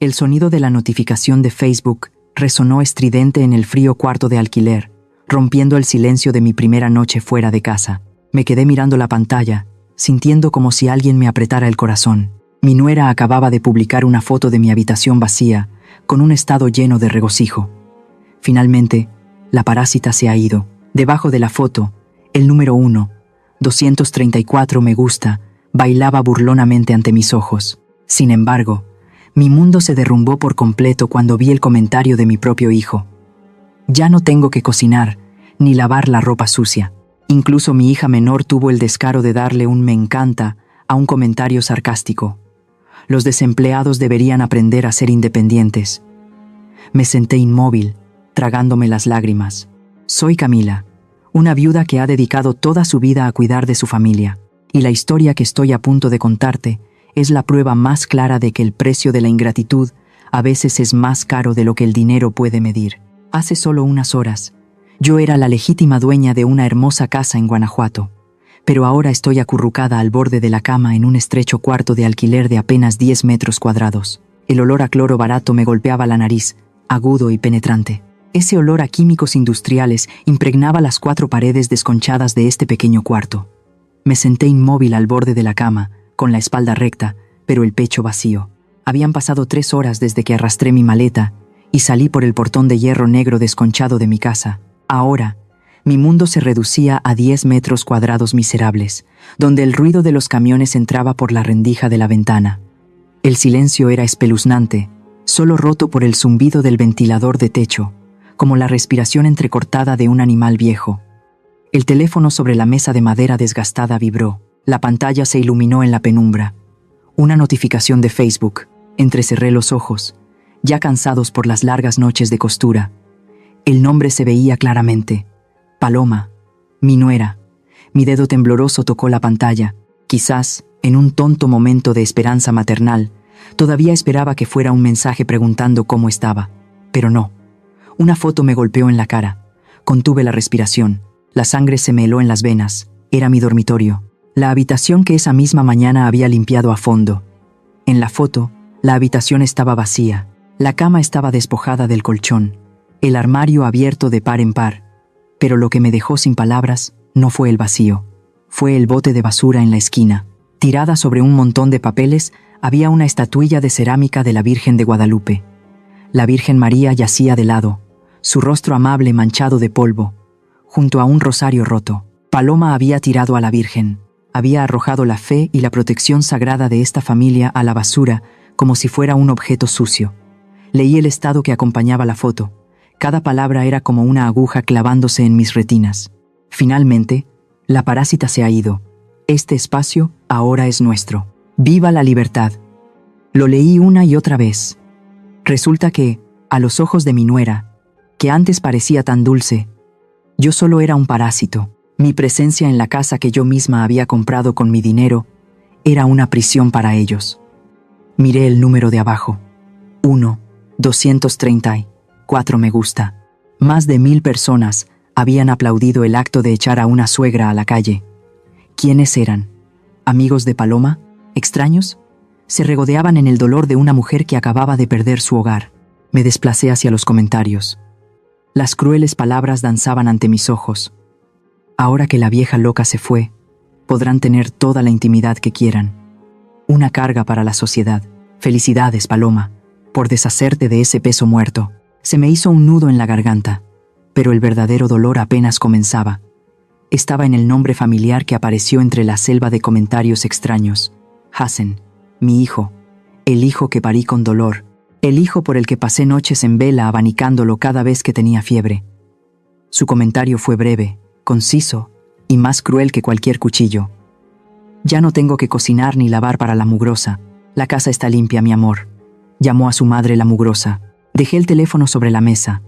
El sonido de la notificación de Facebook resonó estridente en el frío cuarto de alquiler, rompiendo el silencio de mi primera noche fuera de casa. Me quedé mirando la pantalla, sintiendo como si alguien me apretara el corazón. Mi nuera acababa de publicar una foto de mi habitación vacía, con un estado lleno de regocijo. Finalmente, la parásita se ha ido. Debajo de la foto, el número 1, 234 me gusta, bailaba burlonamente ante mis ojos. Sin embargo, mi mundo se derrumbó por completo cuando vi el comentario de mi propio hijo. Ya no tengo que cocinar, ni lavar la ropa sucia. Incluso mi hija menor tuvo el descaro de darle un me encanta a un comentario sarcástico. Los desempleados deberían aprender a ser independientes. Me senté inmóvil, tragándome las lágrimas. Soy Camila, una viuda que ha dedicado toda su vida a cuidar de su familia. Y la historia que estoy a punto de contarte es la prueba más clara de que el precio de la ingratitud a veces es más caro de lo que el dinero puede medir. Hace solo unas horas, yo era la legítima dueña de una hermosa casa en Guanajuato, pero ahora estoy acurrucada al borde de la cama en un estrecho cuarto de alquiler de apenas 10 metros cuadrados. El olor a cloro barato me golpeaba la nariz, agudo y penetrante. Ese olor a químicos industriales impregnaba las 4 paredes desconchadas de este pequeño cuarto. Me senté inmóvil al borde de la cama, con la espalda recta, pero el pecho vacío. Habían pasado 3 horas desde que arrastré mi maleta y salí por el portón de hierro negro desconchado de mi casa. Ahora, mi mundo se reducía a 10 metros cuadrados miserables, donde el ruido de los camiones entraba por la rendija de la ventana. El silencio era espeluznante, solo roto por el zumbido del ventilador de techo, como la respiración entrecortada de un animal viejo. El teléfono sobre la mesa de madera desgastada vibró. La pantalla se iluminó en la penumbra. Una notificación de Facebook. Entrecerré los ojos, ya cansados por las largas noches de costura. El nombre se veía claramente. Paloma, mi nuera. Mi dedo tembloroso tocó la pantalla. Quizás, en un tonto momento de esperanza maternal, todavía esperaba que fuera un mensaje preguntando cómo estaba. Pero no. Una foto me golpeó en la cara. Contuve la respiración. La sangre se me heló en las venas. Era mi dormitorio. La habitación que esa misma mañana había limpiado a fondo. En la foto, la habitación estaba vacía. La cama estaba despojada del colchón. El armario abierto de par en par. Pero lo que me dejó sin palabras no fue el vacío. Fue el bote de basura en la esquina. Tirada sobre un montón de papeles, había una estatuilla de cerámica de la Virgen de Guadalupe. La Virgen María yacía de lado, su rostro amable manchado de polvo, junto a un rosario roto. Paloma había tirado a la Virgen. Había arrojado la fe y la protección sagrada de esta familia a la basura como si fuera un objeto sucio. Leí el estado que acompañaba la foto. Cada palabra era como una aguja clavándose en mis retinas. Finalmente, la parásita se ha ido. Este espacio ahora es nuestro. ¡Viva la libertad! Lo leí una y otra vez. Resulta que, a los ojos de mi nuera, que antes parecía tan dulce, yo solo era un parásito. Mi presencia en la casa que yo misma había comprado con mi dinero era una prisión para ellos. Miré el número de abajo. 1, 234 me gusta. Más de 1000 personas habían aplaudido el acto de echar a una suegra a la calle. ¿Quiénes eran? ¿Amigos de Paloma? ¿Extraños? Se regodeaban en el dolor de una mujer que acababa de perder su hogar. Me desplacé hacia los comentarios. Las crueles palabras danzaban ante mis ojos. Ahora que la vieja loca se fue, podrán tener toda la intimidad que quieran. Una carga para la sociedad. Felicidades, Paloma, por deshacerte de ese peso muerto. Se me hizo un nudo en la garganta, pero el verdadero dolor apenas comenzaba. Estaba en el nombre familiar que apareció entre la selva de comentarios extraños. Hassen, mi hijo, el hijo que parí con dolor, el hijo por el que pasé noches en vela abanicándolo cada vez que tenía fiebre. Su comentario fue breve, conciso y más cruel que cualquier cuchillo. Ya no tengo que cocinar ni lavar para la mugrosa. La casa está limpia, mi amor. Llamó a su madre la mugrosa. Dejé el teléfono sobre la mesa.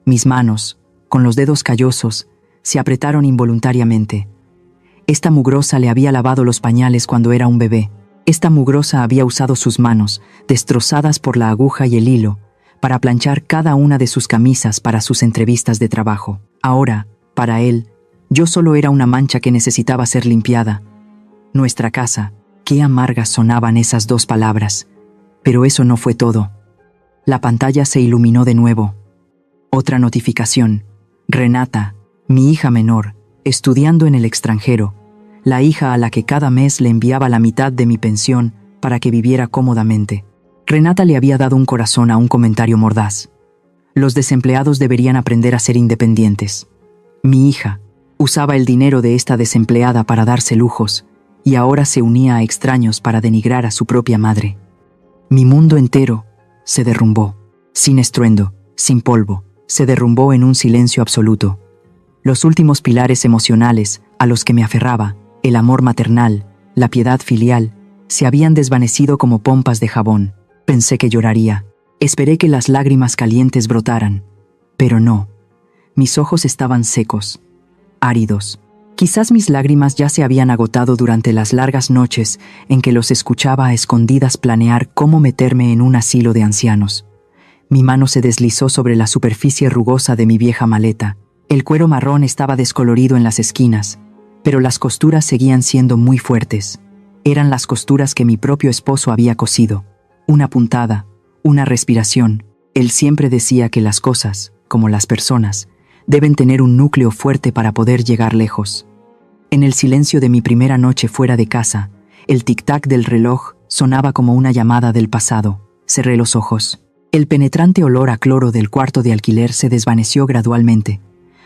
Mis manos, con los dedos callosos, se apretaron involuntariamente. Esta mugrosa le había lavado los pañales cuando era un bebé. Esta mugrosa había usado sus manos, destrozadas por la aguja y el hilo, para planchar cada una de sus camisas para sus entrevistas de trabajo. Ahora, para él, yo solo era una mancha que necesitaba ser limpiada. Nuestra casa, qué amargas sonaban esas 2 palabras. Pero eso no fue todo. La pantalla se iluminó de nuevo. Otra notificación. Renata, mi hija menor, estudiando en el extranjero, la hija a la que cada mes le enviaba la mitad de mi pensión para que viviera cómodamente. Renata le había dado un corazón a un comentario mordaz. Los desempleados deberían aprender a ser independientes. Mi hija usaba el dinero de esta desempleada para darse lujos y ahora se unía a extraños para denigrar a su propia madre. Mi mundo entero se derrumbó, sin estruendo, sin polvo, se derrumbó en un silencio absoluto. Los últimos pilares emocionales a los que me aferraba, el amor maternal, la piedad filial, se habían desvanecido como pompas de jabón. Pensé que lloraría. Esperé que las lágrimas calientes brotaran. Pero no. Mis ojos estaban secos, áridos. Quizás mis lágrimas ya se habían agotado durante las largas noches en que los escuchaba a escondidas planear cómo meterme en un asilo de ancianos. Mi mano se deslizó sobre la superficie rugosa de mi vieja maleta. El cuero marrón estaba descolorido en las esquinas, pero las costuras seguían siendo muy fuertes. Eran las costuras que mi propio esposo había cosido. Una puntada, una respiración. Él siempre decía que las cosas, como las personas, deben tener un núcleo fuerte para poder llegar lejos. En el silencio de mi primera noche fuera de casa, el tic-tac del reloj sonaba como una llamada del pasado. Cerré los ojos. El penetrante olor a cloro del cuarto de alquiler se desvaneció gradualmente,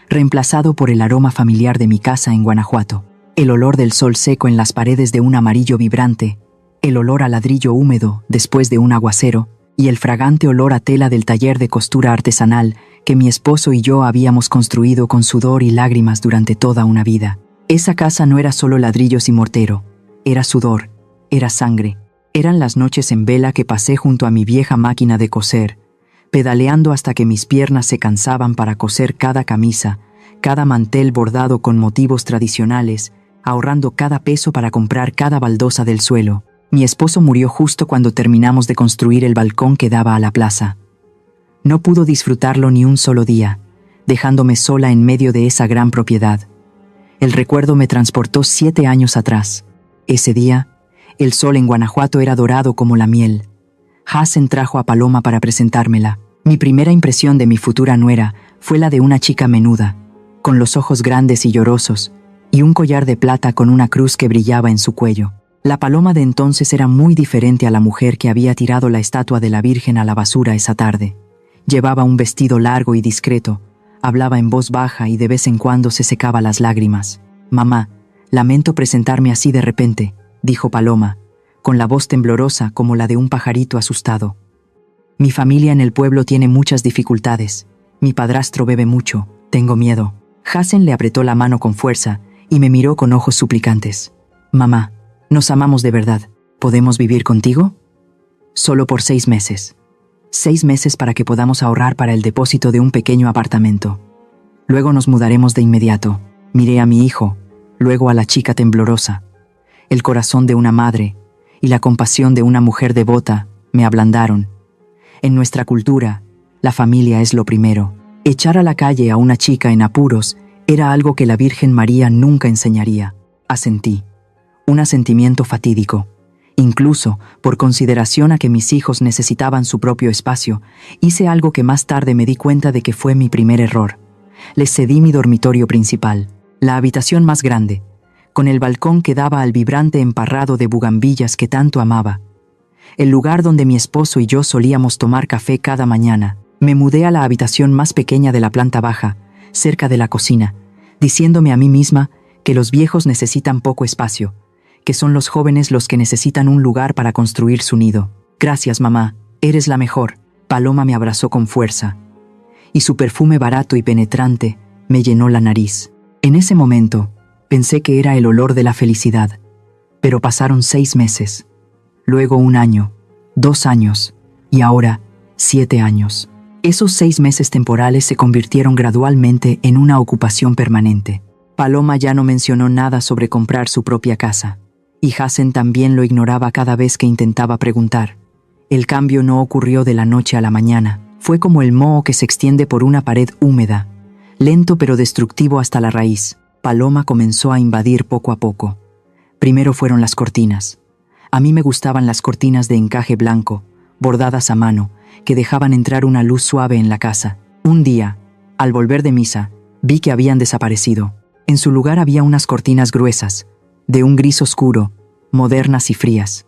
reemplazado por el aroma familiar de mi casa en Guanajuato. El olor del sol seco en las paredes de un amarillo vibrante, el olor a ladrillo húmedo después de un aguacero y el fragante olor a tela del taller de costura artesanal que mi esposo y yo habíamos construido con sudor y lágrimas durante toda una vida. Esa casa no era solo ladrillos y mortero, era sudor, era sangre. Eran las noches en vela que pasé junto a mi vieja máquina de coser, pedaleando hasta que mis piernas se cansaban para coser cada camisa, cada mantel bordado con motivos tradicionales, ahorrando cada peso para comprar cada baldosa del suelo. Mi esposo murió justo cuando terminamos de construir el balcón que daba a la plaza. No pudo disfrutarlo ni un solo día, dejándome sola en medio de esa gran propiedad. El recuerdo me transportó 7 años atrás. Ese día, el sol en Guanajuato era dorado como la miel. Hassen trajo a Paloma para presentármela. Mi primera impresión de mi futura nuera fue la de una chica menuda, con los ojos grandes y llorosos, y un collar de plata con una cruz que brillaba en su cuello. La Paloma de entonces era muy diferente a la mujer que había tirado la estatua de la Virgen a la basura esa tarde. Llevaba un vestido largo y discreto, hablaba en voz baja y de vez en cuando se secaba las lágrimas. «Mamá, lamento presentarme así de repente», dijo Paloma, con la voz temblorosa como la de un pajarito asustado. «Mi familia en el pueblo tiene muchas dificultades. Mi padrastro bebe mucho. Tengo miedo». Hassen le apretó la mano con fuerza y me miró con ojos suplicantes. «Mamá, nos amamos de verdad. ¿Podemos vivir contigo?» «Solo por 6 meses. 6 meses para que podamos ahorrar para el depósito de un pequeño apartamento. Luego nos mudaremos de inmediato». Miré a mi hijo, luego a la chica temblorosa. El corazón de una madre y la compasión de una mujer devota me ablandaron. En nuestra cultura, la familia es lo primero. Echar a la calle a una chica en apuros era algo que la Virgen María nunca enseñaría. Asentí. Un asentimiento fatídico. Incluso, por consideración a que mis hijos necesitaban su propio espacio, hice algo que más tarde me di cuenta de que fue mi primer error. Les cedí mi dormitorio principal, la habitación más grande, con el balcón que daba al vibrante emparrado de bugambillas que tanto amaba. El lugar donde mi esposo y yo solíamos tomar café cada mañana. Me mudé a la habitación más pequeña de la planta baja, cerca de la cocina, diciéndome a mí misma que los viejos necesitan poco espacio, que son los jóvenes los que necesitan un lugar para construir su nido. «Gracias, mamá, eres la mejor». Paloma me abrazó con fuerza, y su perfume barato y penetrante me llenó la nariz. En ese momento, pensé que era el olor de la felicidad, pero pasaron 6 meses, luego 1 año, 2 años, y ahora 7 años. Esos 6 meses temporales se convirtieron gradualmente en una ocupación permanente. Paloma ya no mencionó nada sobre comprar su propia casa, y Hassen también lo ignoraba cada vez que intentaba preguntar. El cambio no ocurrió de la noche a la mañana. Fue como el moho que se extiende por una pared húmeda, lento pero destructivo hasta la raíz. Paloma comenzó a invadir poco a poco. Primero fueron las cortinas. A mí me gustaban las cortinas de encaje blanco, bordadas a mano, que dejaban entrar una luz suave en la casa. Un día, al volver de misa, vi que habían desaparecido. En su lugar había unas cortinas gruesas, de un gris oscuro, modernas y frías.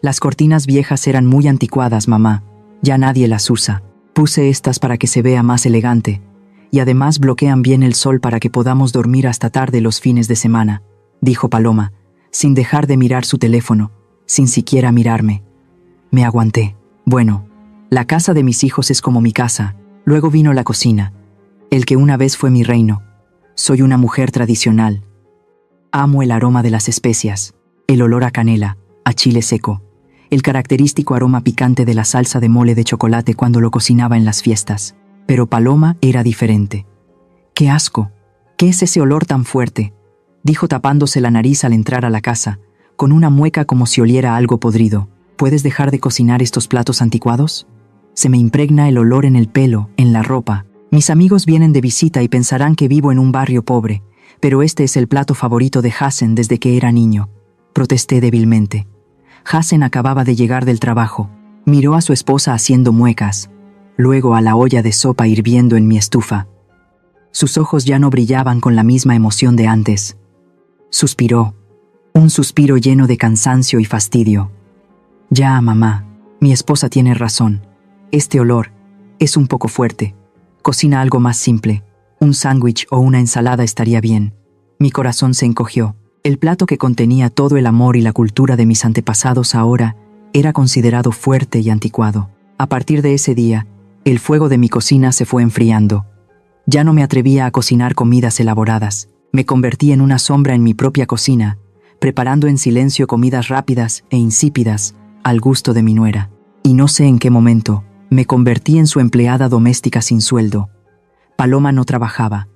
Las cortinas viejas eran muy anticuadas, mamá. Ya nadie las usa. Puse estas para que se vea más elegante, y además bloquean bien el sol para que podamos dormir hasta tarde los fines de semana, dijo Paloma, sin dejar de mirar su teléfono, sin siquiera mirarme. Me aguanté. Bueno, la casa de mis hijos es como mi casa. Luego vino la cocina, el que una vez fue mi reino. Soy una mujer tradicional. Amo el aroma de las especias, el olor a canela, a chile seco, el característico aroma picante de la salsa de mole de chocolate cuando lo cocinaba en las fiestas. Pero Paloma era diferente. ¡Qué asco! ¿Qué es ese olor tan fuerte?, dijo tapándose la nariz al entrar a la casa, con una mueca como si oliera algo podrido. ¿Puedes dejar de cocinar estos platos anticuados? Se me impregna el olor en el pelo, en la ropa. Mis amigos vienen de visita y pensarán que vivo en un barrio pobre, pero este es el plato favorito de Hassen desde que era niño. Protesté débilmente. Hassen acababa de llegar del trabajo. Miró a su esposa haciendo muecas, luego a la olla de sopa hirviendo en mi estufa. Sus ojos ya no brillaban con la misma emoción de antes. Suspiró, un suspiro lleno de cansancio y fastidio. Ya, mamá, mi esposa tiene razón. Este olor es un poco fuerte. Cocina algo más simple. Un sándwich o una ensalada estaría bien. Mi corazón se encogió. El plato que contenía todo el amor y la cultura de mis antepasados ahora era considerado fuerte y anticuado. A partir de ese día, el fuego de mi cocina se fue enfriando. Ya no me atrevía a cocinar comidas elaboradas. Me convertí en una sombra en mi propia cocina, preparando en silencio comidas rápidas e insípidas al gusto de mi nuera. Y no sé en qué momento, me convertí en su empleada doméstica sin sueldo. Paloma no trabajaba.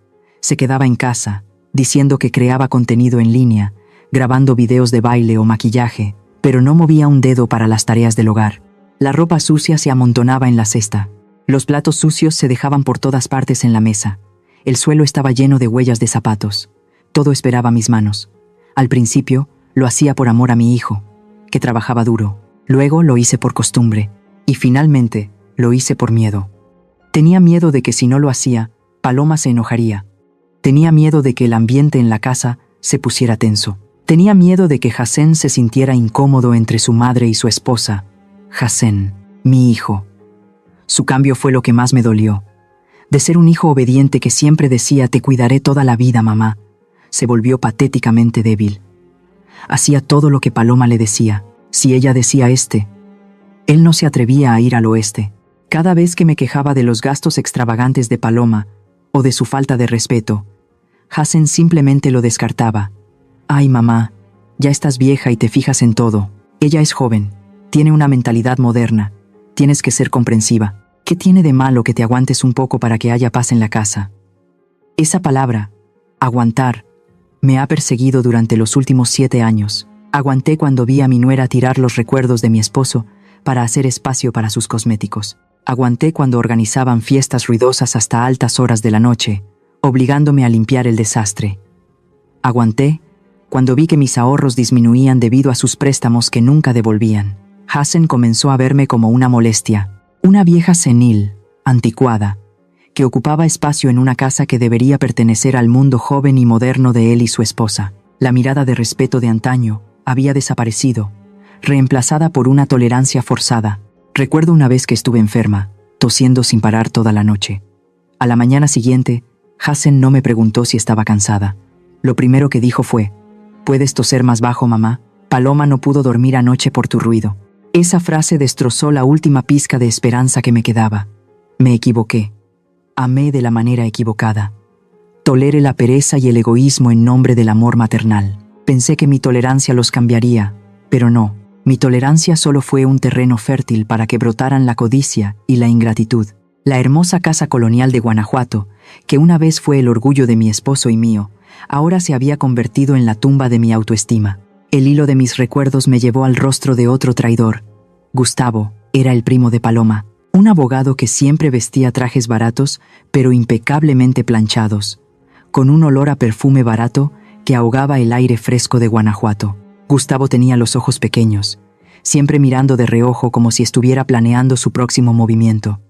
Se quedaba en casa, diciendo que creaba contenido en línea, grabando videos de baile o maquillaje, pero no movía un dedo para las tareas del hogar. La ropa sucia se amontonaba en la cesta. Los platos sucios se dejaban por todas partes en la mesa. El suelo estaba lleno de huellas de zapatos. Todo esperaba mis manos. Al principio, lo hacía por amor a mi hijo, que trabajaba duro. Luego lo hice por costumbre. Y finalmente, lo hice por miedo. Tenía miedo de que si no lo hacía, Paloma se enojaría. Tenía miedo de que el ambiente en la casa se pusiera tenso. Tenía miedo de que Hassen se sintiera incómodo entre su madre y su esposa. Hassen, mi hijo. Su cambio fue lo que más me dolió. De ser un hijo obediente que siempre decía «te cuidaré toda la vida, mamá», se volvió patéticamente débil. Hacía todo lo que Paloma le decía. Si ella decía él no se atrevía a ir al oeste. Cada vez que me quejaba de los gastos extravagantes de Paloma o de su falta de respeto, Hassen simplemente lo descartaba. «Ay, mamá, ya estás vieja y te fijas en todo. Ella es joven, tiene una mentalidad moderna. Tienes que ser comprensiva. ¿Qué tiene de malo que te aguantes un poco para que haya paz en la casa?» Esa palabra, aguantar, me ha perseguido durante los últimos 7 años. Aguanté cuando vi a mi nuera tirar los recuerdos de mi esposo para hacer espacio para sus cosméticos. Aguanté cuando organizaban fiestas ruidosas hasta altas horas de la noche, obligándome a limpiar el desastre. Aguanté cuando vi que mis ahorros disminuían debido a sus préstamos que nunca devolvían. Hassen comenzó a verme como una molestia, una vieja senil, anticuada, que ocupaba espacio en una casa que debería pertenecer al mundo joven y moderno de él y su esposa. La mirada de respeto de antaño había desaparecido, reemplazada por una tolerancia forzada. Recuerdo una vez que estuve enferma, tosiendo sin parar toda la noche. A la mañana siguiente, Hassen no me preguntó si estaba cansada. Lo primero que dijo fue: «¿Puedes toser más bajo, mamá? Paloma no pudo dormir anoche por tu ruido». Esa frase destrozó la última pizca de esperanza que me quedaba. Me equivoqué. Amé de la manera equivocada. Toleré la pereza y el egoísmo en nombre del amor maternal. Pensé que mi tolerancia los cambiaría, pero no. Mi tolerancia solo fue un terreno fértil para que brotaran la codicia y la ingratitud. La hermosa casa colonial de Guanajuato, que una vez fue el orgullo de mi esposo y mío, ahora se había convertido en la tumba de mi autoestima. El hilo de mis recuerdos me llevó al rostro de otro traidor. Gustavo era el primo de Paloma, un abogado que siempre vestía trajes baratos, pero impecablemente planchados, con un olor a perfume barato que ahogaba el aire fresco de Guanajuato. Gustavo tenía los ojos pequeños, siempre mirando de reojo como si estuviera planeando su próximo movimiento.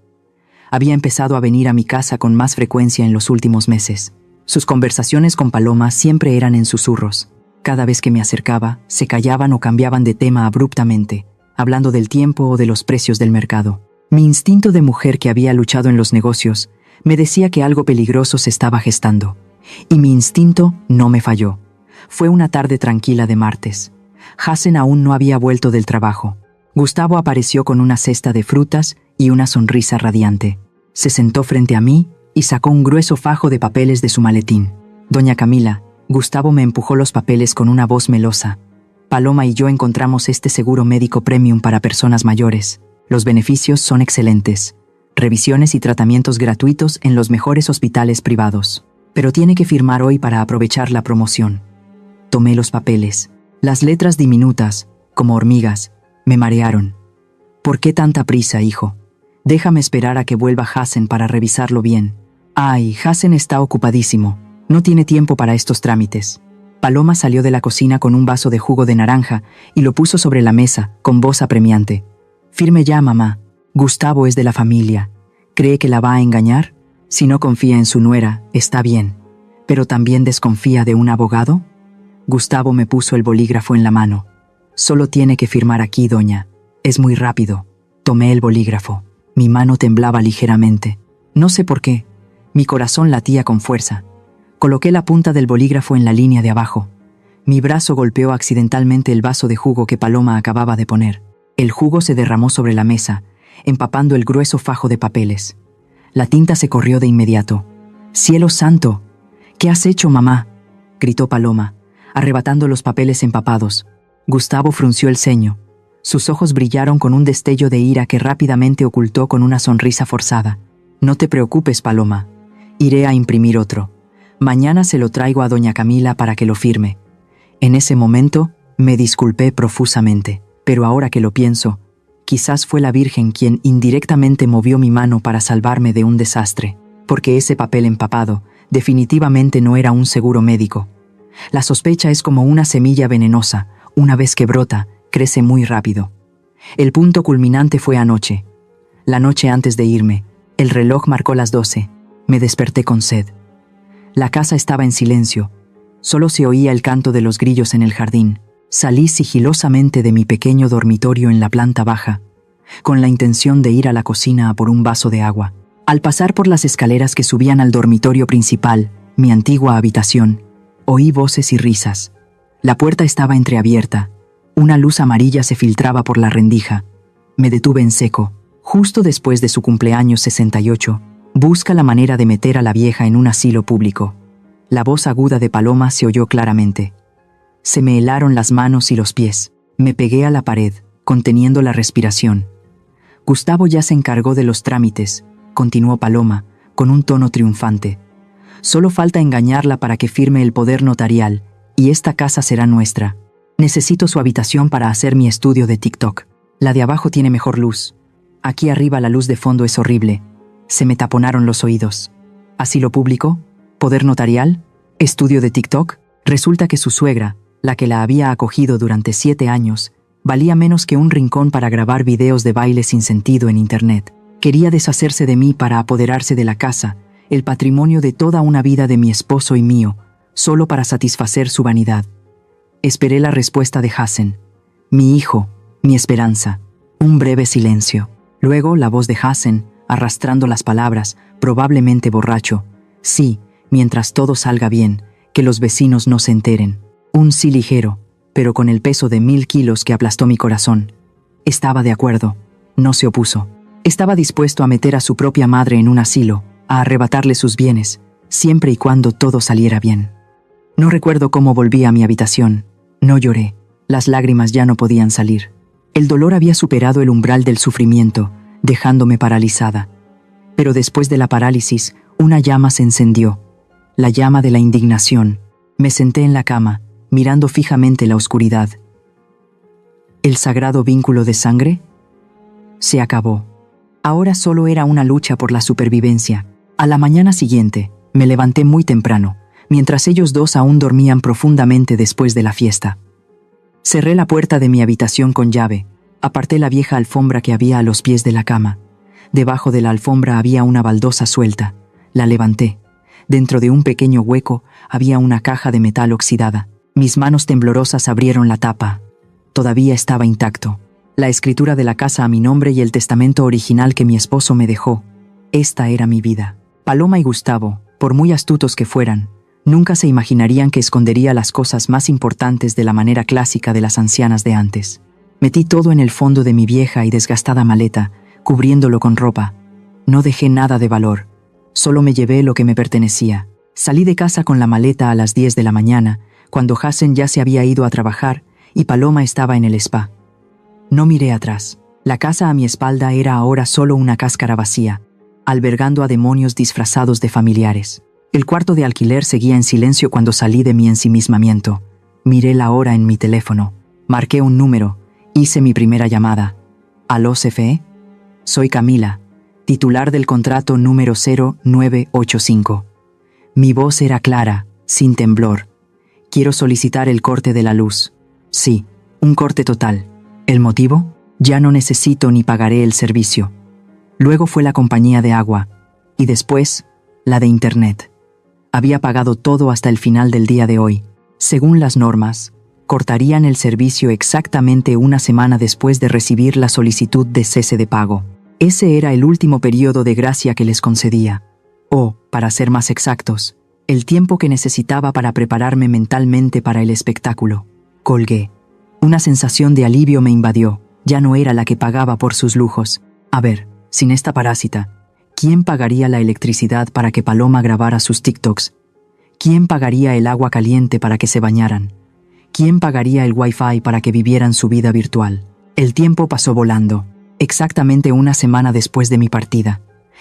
Había empezado a venir a mi casa con más frecuencia en los últimos meses. Sus conversaciones con Paloma siempre eran en susurros. Cada vez que me acercaba, se callaban o cambiaban de tema abruptamente, hablando del tiempo o de los precios del mercado. Mi instinto de mujer que había luchado en los negocios me decía que algo peligroso se estaba gestando. Y mi instinto no me falló. Fue una tarde tranquila de martes. Hassen aún no había vuelto del trabajo. Gustavo apareció con una cesta de frutas y una sonrisa radiante. Se sentó frente a mí y sacó un grueso fajo de papeles de su maletín. Doña Camila, Gustavo me empujó los papeles con una voz melosa. Paloma y yo encontramos este seguro médico premium para personas mayores. Los beneficios son excelentes. Revisiones y tratamientos gratuitos en los mejores hospitales privados. Pero tiene que firmar hoy para aprovechar la promoción. Tomé los papeles. Las letras diminutas, como hormigas, me marearon. ¿Por qué tanta prisa, hijo? Déjame esperar a que vuelva Hassen para revisarlo bien. Ay, Hassen está ocupadísimo. No tiene tiempo para estos trámites. Paloma salió de la cocina con un vaso de jugo de naranja y lo puso sobre la mesa, con voz apremiante. Firme ya, mamá. Gustavo es de la familia. ¿Cree que la va a engañar? Si no confía en su nuera, está bien. ¿Pero también desconfía de un abogado? Gustavo me puso el bolígrafo en la mano. Solo tiene que firmar aquí, doña. Es muy rápido. Tomé el bolígrafo. Mi mano temblaba ligeramente. No sé por qué. Mi corazón latía con fuerza. Coloqué la punta del bolígrafo en la línea de abajo. Mi brazo golpeó accidentalmente el vaso de jugo que Paloma acababa de poner. El jugo se derramó sobre la mesa, empapando el grueso fajo de papeles. La tinta se corrió de inmediato. ¡Cielo santo! ¿Qué has hecho, mamá?, gritó Paloma, arrebatando los papeles empapados. Gustavo frunció el ceño. Sus ojos brillaron con un destello de ira que rápidamente ocultó con una sonrisa forzada. No te preocupes, Paloma. Iré a imprimir otro. Mañana se lo traigo a doña Camila para que lo firme. En ese momento me disculpé profusamente, pero ahora que lo pienso, quizás fue la Virgen quien indirectamente movió mi mano para salvarme de un desastre, porque ese papel empapado definitivamente no era un seguro médico. La sospecha es como una semilla venenosa. Una vez que brota, crece muy rápido. El punto culminante fue anoche. La noche antes de irme, el reloj marcó las 12. Me desperté con sed. La casa estaba en silencio. Solo se oía el canto de los grillos en el jardín. Salí sigilosamente de mi pequeño dormitorio en la planta baja, con la intención de ir a la cocina a por un vaso de agua. Al pasar por las escaleras que subían al dormitorio principal, mi antigua habitación, oí voces y risas. La puerta estaba entreabierta. Una luz amarilla se filtraba por la rendija. Me detuve en seco. Justo después de su cumpleaños 68, busca la manera de meter a la vieja en un asilo público. La voz aguda de Paloma se oyó claramente. Se me helaron las manos y los pies. Me pegué a la pared, conteniendo la respiración. Gustavo ya se encargó de los trámites, continuó Paloma, con un tono triunfante. Solo falta engañarla para que firme el poder notarial, y esta casa será nuestra. Necesito su habitación para hacer mi estudio de TikTok. La de abajo tiene mejor luz. Aquí arriba la luz de fondo es horrible. Se me taponaron los oídos. ¿Asilo público? ¿Poder notarial? ¿Estudio de TikTok? Resulta que su suegra, la que la había acogido durante 7 años, valía menos que un rincón para grabar videos de baile sin sentido en internet. Quería deshacerse de mí para apoderarse de la casa, el patrimonio de toda una vida de mi esposo y mío, solo para satisfacer su vanidad. Esperé la respuesta de Hassen. Mi hijo, mi esperanza. Un breve silencio. Luego la voz de Hassen, arrastrando las palabras, probablemente borracho. Sí, mientras todo salga bien, que los vecinos no se enteren. Un sí ligero, pero con el peso de 1000 kilos que aplastó mi corazón. Estaba de acuerdo. No se opuso. Estaba dispuesto a meter a su propia madre en un asilo, a arrebatarle sus bienes, siempre y cuando todo saliera bien. No recuerdo cómo volví a mi habitación. No lloré. Las lágrimas ya no podían salir. El dolor había superado el umbral del sufrimiento, dejándome paralizada. Pero después de la parálisis, una llama se encendió. La llama de la indignación. Me senté en la cama, mirando fijamente la oscuridad. ¿El sagrado vínculo de sangre? Se acabó. Ahora solo era una lucha por la supervivencia. A la mañana siguiente, me levanté muy temprano, mientras ellos dos aún dormían profundamente después de la fiesta. Cerré la puerta de mi habitación con llave, Aparté la vieja alfombra que había a los pies de la cama. Debajo de la alfombra había una baldosa suelta. La levanté. Dentro de un pequeño hueco había una caja de metal oxidada. Mis manos temblorosas abrieron la tapa. Todavía estaba intacto. La escritura de la casa a mi nombre y el testamento original que mi esposo me dejó. Esta era mi vida. Paloma y Gustavo, por muy astutos que fueran, nunca se imaginarían que escondería las cosas más importantes de la manera clásica de las ancianas de antes. Metí todo en el fondo de mi vieja y desgastada maleta, cubriéndolo con ropa. No dejé nada de valor. Solo me llevé lo que me pertenecía. Salí de casa con la maleta a las 10 de la mañana, cuando Hassen ya se había ido a trabajar y Paloma estaba en el spa. No miré atrás. La casa a mi espalda era ahora solo una cáscara vacía, albergando a demonios disfrazados de familiares. El cuarto de alquiler seguía en silencio cuando salí de mi ensimismamiento. Miré la hora en mi teléfono. Marqué un número. Hice mi primera llamada. ¿Aló, CFE? Soy Camila, titular del contrato número 0985. Mi voz era clara, sin temblor. Quiero solicitar el corte de la luz. Sí, un corte total. ¿El motivo? Ya no necesito ni pagaré el servicio. Luego fue la compañía de agua. Y después, la de Internet. Había pagado todo hasta el final del día de hoy. Según las normas, cortarían el servicio exactamente una semana después de recibir la solicitud de cese de pago. Ese era el último periodo de gracia que les concedía. O, para ser más exactos, el tiempo que necesitaba para prepararme mentalmente para el espectáculo. Colgué. Una sensación de alivio me invadió. Ya no era la que pagaba por sus lujos. A ver, sin esta parásita, ¿quién pagaría la electricidad para que Paloma grabara sus TikToks? ¿Quién pagaría el agua caliente para que se bañaran? ¿Quién pagaría el Wi-Fi para que vivieran su vida virtual? El tiempo pasó volando. Exactamente una semana después de mi partida,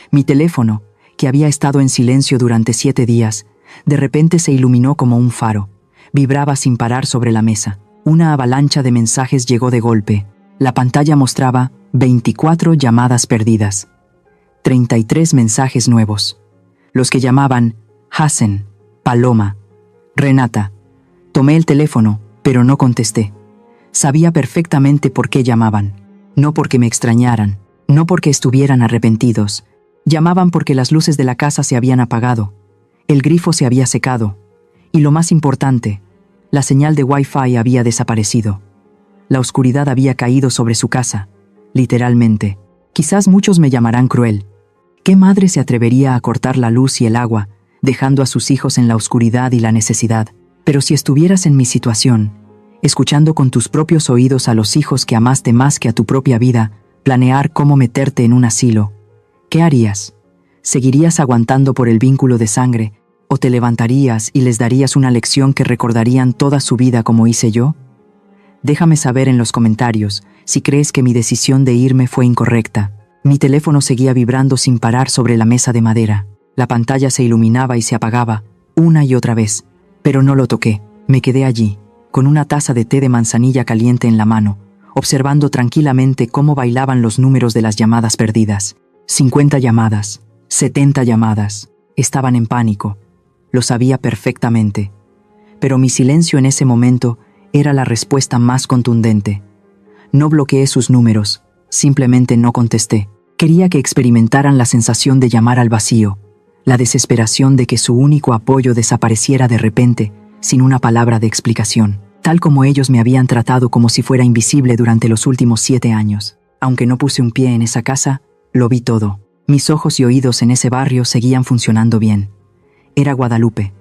mi teléfono, que había estado en silencio durante 7 días, de repente se iluminó como un faro. Vibraba sin parar sobre la mesa. Una avalancha de mensajes llegó de golpe. La pantalla mostraba 24 llamadas perdidas. 33 mensajes nuevos. Los que llamaban Hassen, Paloma, Renata. Tomé el teléfono, pero no contesté. Sabía perfectamente por qué llamaban. No porque me extrañaran, no porque estuvieran arrepentidos. Llamaban porque las luces de la casa se habían apagado. El grifo se había secado. Y lo más importante, la señal de Wi-Fi había desaparecido. La oscuridad había caído sobre su casa, literalmente. Quizás muchos me llamarán cruel. ¿Qué madre se atrevería a cortar la luz y el agua, dejando a sus hijos en la oscuridad y la necesidad? Pero si estuvieras en mi situación, escuchando con tus propios oídos a los hijos que amaste más que a tu propia vida, planear cómo meterte en un asilo, ¿qué harías? ¿Seguirías aguantando por el vínculo de sangre, o te levantarías y les darías una lección que recordarían toda su vida como hice yo? Déjame saber en los comentarios si crees que mi decisión de irme fue incorrecta. Mi teléfono seguía vibrando sin parar sobre la mesa de madera. La pantalla se iluminaba y se apagaba, una y otra vez. Pero no lo toqué. Me quedé allí, con una taza de té de manzanilla caliente en la mano, observando tranquilamente cómo bailaban los números de las llamadas perdidas. 50 llamadas, 70 llamadas. Estaban en pánico. Lo sabía perfectamente. Pero mi silencio en ese momento era la respuesta más contundente. No bloqueé sus números, simplemente no contesté. Quería que experimentaran la sensación de llamar al vacío, la desesperación de que su único apoyo desapareciera de repente, sin una palabra de explicación, tal como ellos me habían tratado como si fuera invisible durante los últimos 7 años. Aunque no puse un pie en esa casa, lo vi todo. Mis ojos y oídos en ese barrio seguían funcionando bien. Era Guadalupe.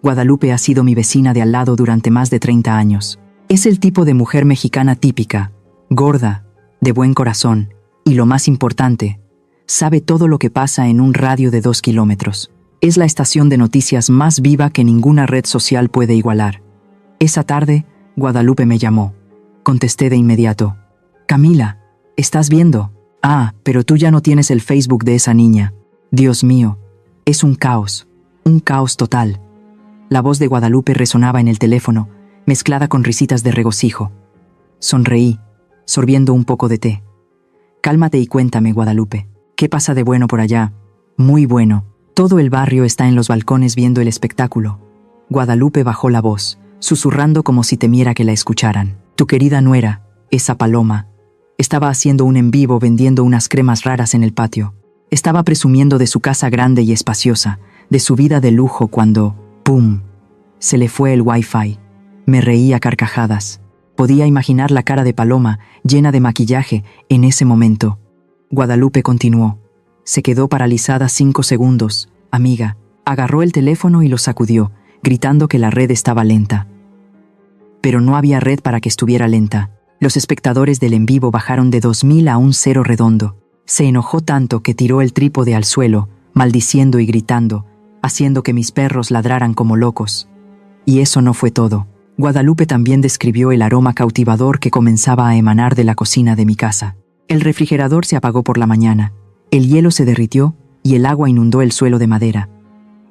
Guadalupe ha sido mi vecina de al lado durante más de 30 años. Es el tipo de mujer mexicana típica, gorda, de buen corazón, y lo más importante, sabe todo lo que pasa en un radio de 2 kilómetros. Es la estación de noticias más viva que ninguna red social puede igualar. Esa tarde, Guadalupe me llamó. Contesté de inmediato. Camila, ¿estás viendo? Ah, pero tú ya no tienes el Facebook de esa niña. Dios mío, es un caos total. La voz de Guadalupe resonaba en el teléfono, mezclada con risitas de regocijo. Sonreí, sorbiendo un poco de té. Cálmate y cuéntame, Guadalupe. ¿Qué pasa de bueno por allá? Muy bueno. Todo el barrio está en los balcones viendo el espectáculo. Guadalupe bajó la voz, susurrando como si temiera que la escucharan. Tu querida nuera, esa Paloma, Estaba haciendo un en vivo vendiendo unas cremas raras en el patio. Estaba presumiendo de su casa grande y espaciosa, de su vida de lujo cuando, ¡pum!, se le fue el Wi-Fi. Me reí a carcajadas. Podía imaginar la cara de Paloma, llena de maquillaje, en ese momento. Guadalupe continuó. Se quedó paralizada 5 segundos. Amiga, agarró el teléfono y lo sacudió, gritando que la red estaba lenta. Pero no había red para que estuviera lenta. Los espectadores del en vivo bajaron de 2000 a un 0 redondo. Se enojó tanto que tiró el trípode al suelo, maldiciendo y gritando, haciendo que mis perros ladraran como locos. Y eso no fue todo. Guadalupe también describió el aroma cautivador que comenzaba a emanar de la cocina de mi casa. El refrigerador se apagó por la mañana, el hielo se derritió y el agua inundó el suelo de madera.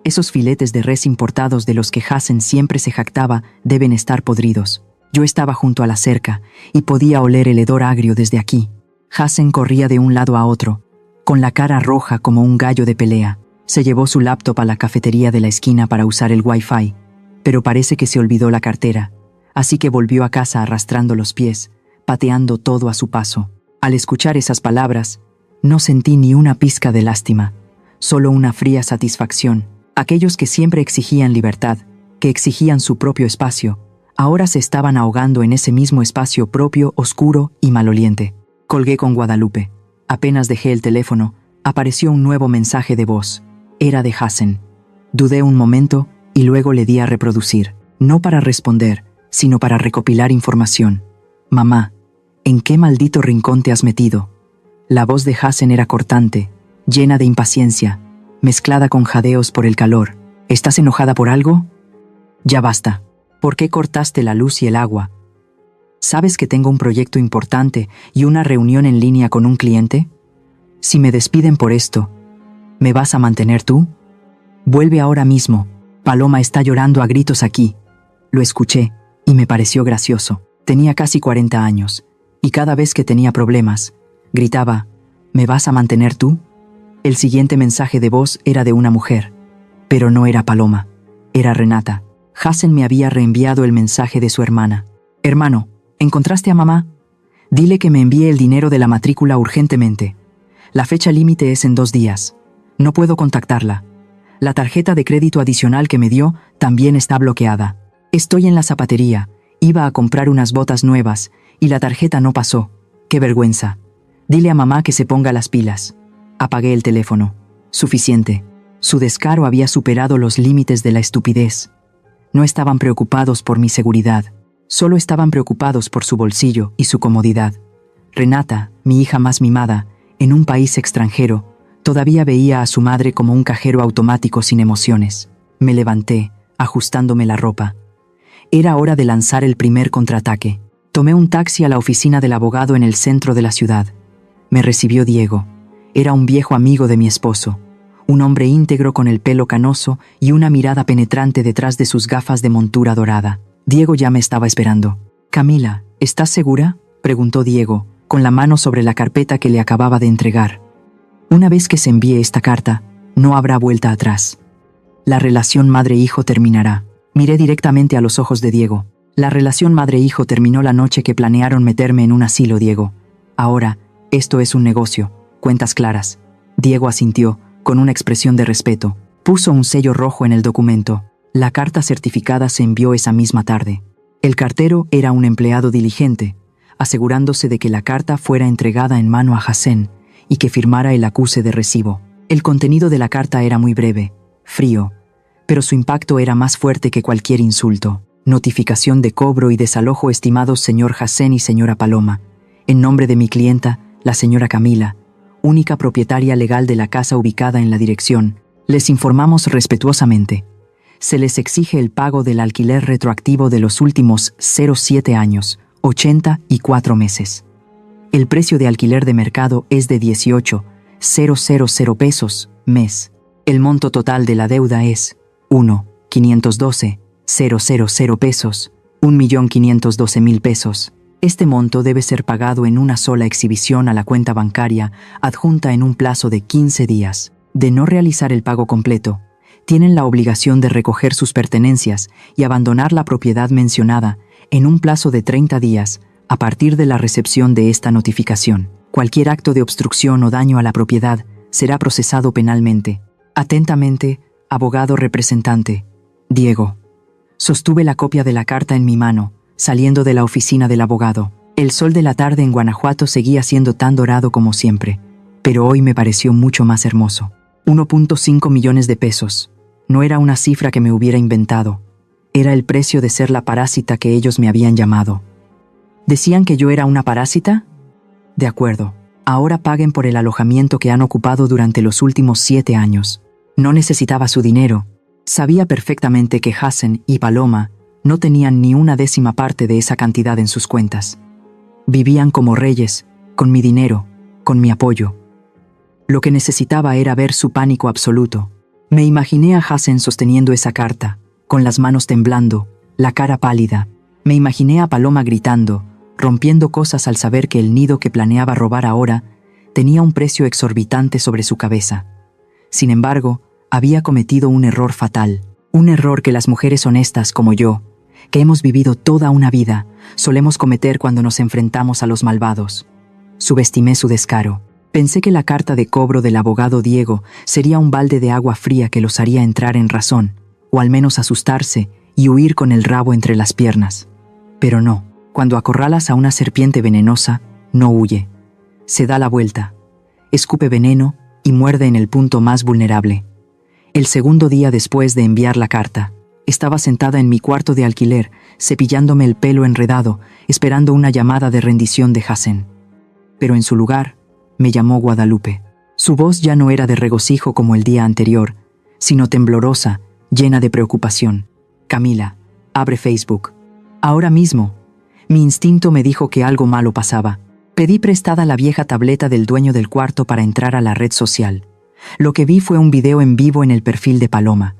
Esos filetes de res importados de los que Hassen siempre se jactaba deben estar podridos. Yo estaba junto a la cerca y podía oler el hedor agrio desde aquí. Hassen corría de un lado a otro, con la cara roja como un gallo de pelea. Se llevó su laptop a la cafetería de la esquina para usar el Wi-Fi, pero parece que se olvidó la cartera, así que volvió a casa arrastrando los pies, pateando todo a su paso. Al escuchar esas palabras, no sentí ni una pizca de lástima, solo una fría satisfacción. Aquellos que siempre exigían libertad, que exigían su propio espacio, ahora se estaban ahogando en ese mismo espacio propio, oscuro y maloliente. Colgué con Guadalupe. Apenas dejé el teléfono, apareció un nuevo mensaje de voz. Era de Hassen. Dudé un momento y luego le di a reproducir, no para responder, sino para recopilar información. Mamá, ¿en qué maldito rincón te has metido? La voz de Hassen era cortante, llena de impaciencia, mezclada con jadeos por el calor. ¿Estás enojada por algo? Ya basta. ¿Por qué cortaste la luz y el agua? ¿Sabes que tengo un proyecto importante y una reunión en línea con un cliente? Si me despiden por esto, ¿me vas a mantener tú? Vuelve ahora mismo. Paloma está llorando a gritos aquí. Lo escuché y me pareció gracioso. Tenía casi 40 años y cada vez que tenía problemas, gritaba, ¿me vas a mantener tú? El siguiente mensaje de voz era de una mujer, pero no era Paloma, era Renata. Hassen me había reenviado el mensaje de su hermana. Hermano, ¿encontraste a mamá? Dile que me envíe el dinero de la matrícula urgentemente. La fecha límite es en 2 días. No puedo contactarla. La tarjeta de crédito adicional que me dio también está bloqueada. Estoy en la zapatería, iba a comprar unas botas nuevas y la tarjeta no pasó. ¡Qué vergüenza! Dile a mamá que se ponga las pilas. Apagué el teléfono. Suficiente. Su descaro había superado los límites de la estupidez. No estaban preocupados por mi seguridad, solo estaban preocupados por su bolsillo y su comodidad. Renata, mi hija más mimada, en un país extranjero, todavía veía a su madre como un cajero automático sin emociones. Me levanté, ajustándome la ropa. Era hora de lanzar el primer contraataque. Tomé un taxi a la oficina del abogado en el centro de la ciudad. Me recibió Diego. Era un viejo amigo de mi esposo, un hombre íntegro con el pelo canoso y una mirada penetrante detrás de sus gafas de montura dorada. Diego ya me estaba esperando. «Camila, ¿estás segura?», preguntó Diego, con la mano sobre la carpeta que le acababa de entregar. «Una vez que se envíe esta carta, no habrá vuelta atrás. La relación madre-hijo terminará». Miré directamente a los ojos de Diego. La relación madre-hijo terminó la noche que planearon meterme en un asilo, Diego. Ahora, esto es un negocio. Cuentas claras. Diego asintió, con una expresión de respeto. Puso un sello rojo en el documento. La carta certificada se envió esa misma tarde. El cartero era un empleado diligente, asegurándose de que la carta fuera entregada en mano a Hassen y que firmara el acuse de recibo. El contenido de la carta era muy breve, frío, pero su impacto era más fuerte que cualquier insulto. Notificación de cobro y desalojo, estimados señor Hassen y señora Paloma. En nombre de mi clienta, la señora Camila, única propietaria legal de la casa ubicada en la dirección, les informamos respetuosamente. Se les exige el pago del alquiler retroactivo de los últimos 07 años, 84 meses. El precio de alquiler de mercado es de 18,000 pesos, mes. El monto total de la deuda es 1,512,000 pesos, 1.512.000 pesos. Este monto debe ser pagado en una sola exhibición a la cuenta bancaria adjunta en un plazo de 15 días. De no realizar el pago completo, tienen la obligación de recoger sus pertenencias y abandonar la propiedad mencionada en un plazo de 30 días A partir de la recepción de esta notificación, cualquier acto de obstrucción o daño a la propiedad será procesado penalmente. Atentamente, abogado representante, Diego. Sostuve la copia de la carta en mi mano, saliendo de la oficina del abogado. El sol de la tarde en Guanajuato seguía siendo tan dorado como siempre, pero hoy me pareció mucho más hermoso. 1.5 millones de pesos. No era una cifra que me hubiera inventado. Era el precio de ser la parásita que ellos me habían llamado. ¿Decían que yo era una parásita? De acuerdo. Ahora paguen por el alojamiento que han ocupado durante los últimos 7 años. No necesitaba su dinero. Sabía perfectamente que Hassen y Paloma no tenían ni una décima parte de esa cantidad en sus cuentas. Vivían como reyes, con mi dinero, con mi apoyo. Lo que necesitaba era ver su pánico absoluto. Me imaginé a Hassen sosteniendo esa carta, con las manos temblando, la cara pálida. Me imaginé a Paloma gritando, rompiendo cosas al saber que el nido que planeaba robar ahora tenía un precio exorbitante sobre su cabeza. Sin embargo, había cometido un error fatal, un error que las mujeres honestas como yo, que hemos vivido toda una vida, solemos cometer cuando nos enfrentamos a los malvados. Subestimé su descaro. Pensé que la carta de cobro del abogado Diego sería un balde de agua fría que los haría entrar en razón, o al menos asustarse y huir con el rabo entre las piernas. Pero no, cuando acorralas a una serpiente venenosa, no huye. Se da la vuelta, escupe veneno y muerde en el punto más vulnerable. El segundo día después de enviar la carta, estaba sentada en mi cuarto de alquiler, cepillándome el pelo enredado, esperando una llamada de rendición de Hassen. Pero en su lugar, me llamó Guadalupe. Su voz ya no era de regocijo como el día anterior, sino temblorosa, llena de preocupación. Camila, abre Facebook. Ahora mismo. Mi instinto me dijo que algo malo pasaba. Pedí prestada la vieja tableta del dueño del cuarto para entrar a la red social. Lo que vi fue un video en vivo en el perfil de Paloma.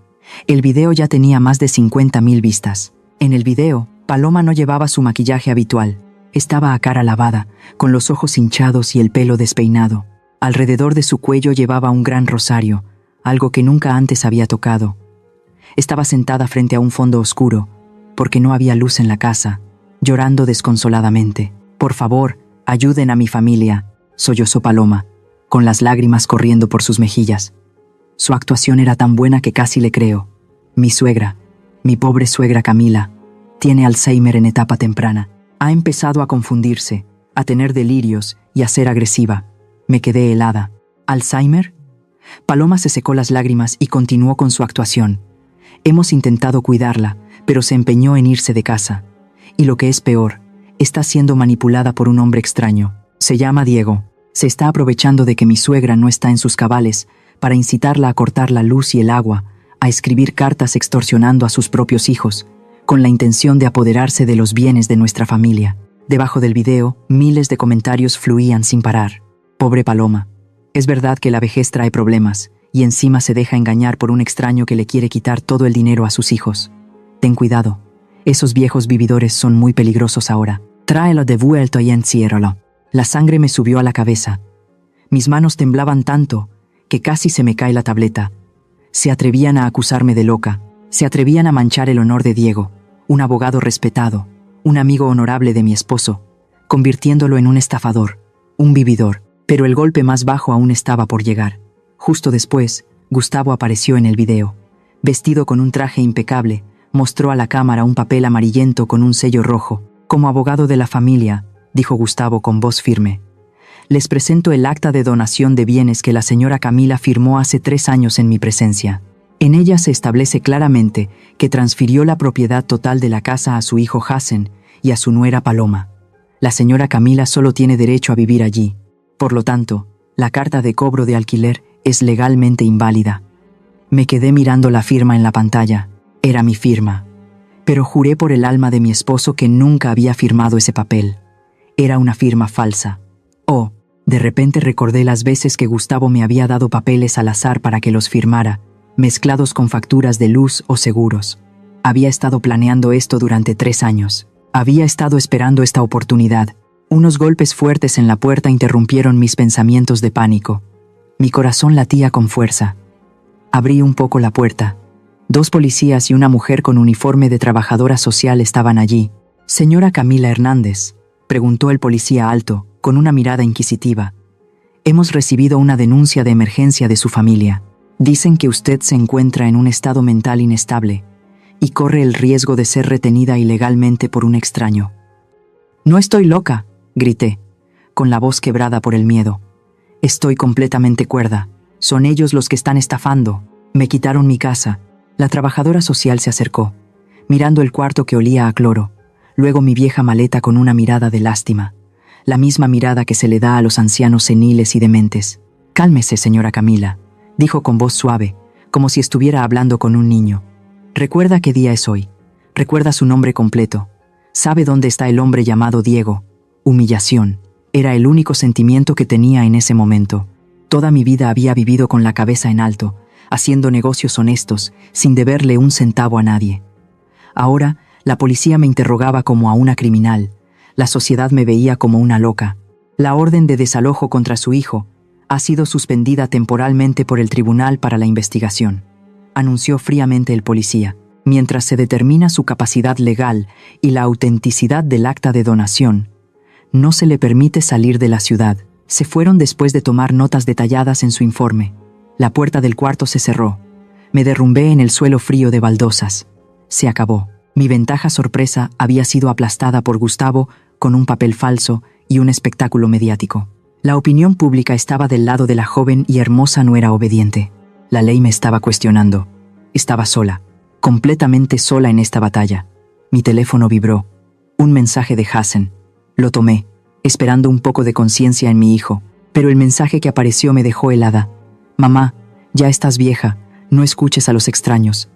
El video ya tenía más de 50.000 vistas. En el video, Paloma no llevaba su maquillaje habitual. Estaba a cara lavada, con los ojos hinchados y el pelo despeinado. Alrededor de su cuello llevaba un gran rosario, algo que nunca antes había tocado. Estaba sentada frente a un fondo oscuro, porque no había luz en la casa, llorando desconsoladamente. «Por favor, ayuden a mi familia», sollozó Paloma, con las lágrimas corriendo por sus mejillas. Su actuación era tan buena que casi le creo. Mi suegra, mi pobre suegra Camila, tiene Alzheimer en etapa temprana. Ha empezado a confundirse, a tener delirios y a ser agresiva. Me quedé helada. ¿Alzheimer? Paloma se secó las lágrimas y continuó con su actuación. Hemos intentado cuidarla, pero se empeñó en irse de casa. Y lo que es peor, está siendo manipulada por un hombre extraño. Se llama Diego. Se está aprovechando de que mi suegra no está en sus cabales para incitarla a cortar la luz y el agua, a escribir cartas extorsionando a sus propios hijos, con la intención de apoderarse de los bienes de nuestra familia. Debajo del video, miles de comentarios fluían sin parar. Pobre Paloma. Es verdad que la vejez trae problemas, y encima se deja engañar por un extraño que le quiere quitar todo el dinero a sus hijos. Ten cuidado. Esos viejos vividores son muy peligrosos ahora. Tráelo de vuelta y enciérralo. La sangre me subió a la cabeza. Mis manos temblaban tanto que casi se me cae la tableta. Se atrevían a acusarme de loca. Se atrevían a manchar el honor de Diego, un abogado respetado, un amigo honorable de mi esposo, convirtiéndolo en un estafador, un vividor. Pero el golpe más bajo aún estaba por llegar. Justo después, Gustavo apareció en el video. Vestido con un traje impecable, mostró a la cámara un papel amarillento con un sello rojo. Como abogado de la familia, dijo Gustavo con voz firme, les presento el acta de donación de bienes que la señora Camila firmó hace 3 años en mi presencia. En ella se establece claramente que transfirió la propiedad total de la casa a su hijo Hassen y a su nuera Paloma. La señora Camila solo tiene derecho a vivir allí. Por lo tanto, la carta de cobro de alquiler es legalmente inválida. Me quedé mirando la firma en la pantalla. Era mi firma. Pero juré por el alma de mi esposo que nunca había firmado ese papel. Era una firma falsa. Oh, de repente recordé las veces que Gustavo me había dado papeles al azar para que los firmara, mezclados con facturas de luz o seguros. Había estado planeando esto durante 3 años. Había estado esperando esta oportunidad. Unos golpes fuertes en la puerta interrumpieron mis pensamientos de pánico. Mi corazón latía con fuerza. Abrí un poco la puerta. 2 policías y una mujer con uniforme de trabajadora social estaban allí. Señora Camila Hernández, Preguntó el policía alto, con una mirada inquisitiva. Hemos recibido una denuncia de emergencia de su familia. Dicen que usted se encuentra en un estado mental inestable y corre el riesgo de ser retenida ilegalmente por un extraño. No estoy loca, grité, con la voz quebrada por el miedo. Estoy completamente cuerda. Son ellos los que están estafando. Me quitaron mi casa. La trabajadora social se acercó, mirando el cuarto que olía a cloro, luego mi vieja maleta con una mirada de lástima, la misma mirada que se le da a los ancianos seniles y dementes. Cálmese, señora Camila, dijo con voz suave, como si estuviera hablando con un niño. Recuerda qué día es hoy. Recuerda su nombre completo. Sabe dónde está el hombre llamado Diego. Humillación. Era el único sentimiento que tenía en ese momento. Toda mi vida había vivido con la cabeza en alto, haciendo negocios honestos, sin deberle un centavo a nadie. Ahora, la policía me interrogaba como a una criminal. La sociedad me veía como una loca. La orden de desalojo contra su hijo ha sido suspendida temporalmente por el tribunal para la investigación, anunció fríamente el policía. Mientras se determina su capacidad legal y la autenticidad del acta de donación, no se le permite salir de la ciudad. Se fueron después de tomar notas detalladas en su informe. La puerta del cuarto se cerró. Me derrumbé en el suelo frío de baldosas. Se acabó. Mi ventaja sorpresa había sido aplastada por Gustavo con un papel falso y un espectáculo mediático. La opinión pública estaba del lado de la joven y hermosa nuera obediente. La ley me estaba cuestionando. Estaba sola, completamente sola en esta batalla. Mi teléfono vibró. Un mensaje de Hassen. Lo tomé, esperando un poco de conciencia en mi hijo, pero el mensaje que apareció me dejó helada. Mamá, ya estás vieja, no escuches a los extraños.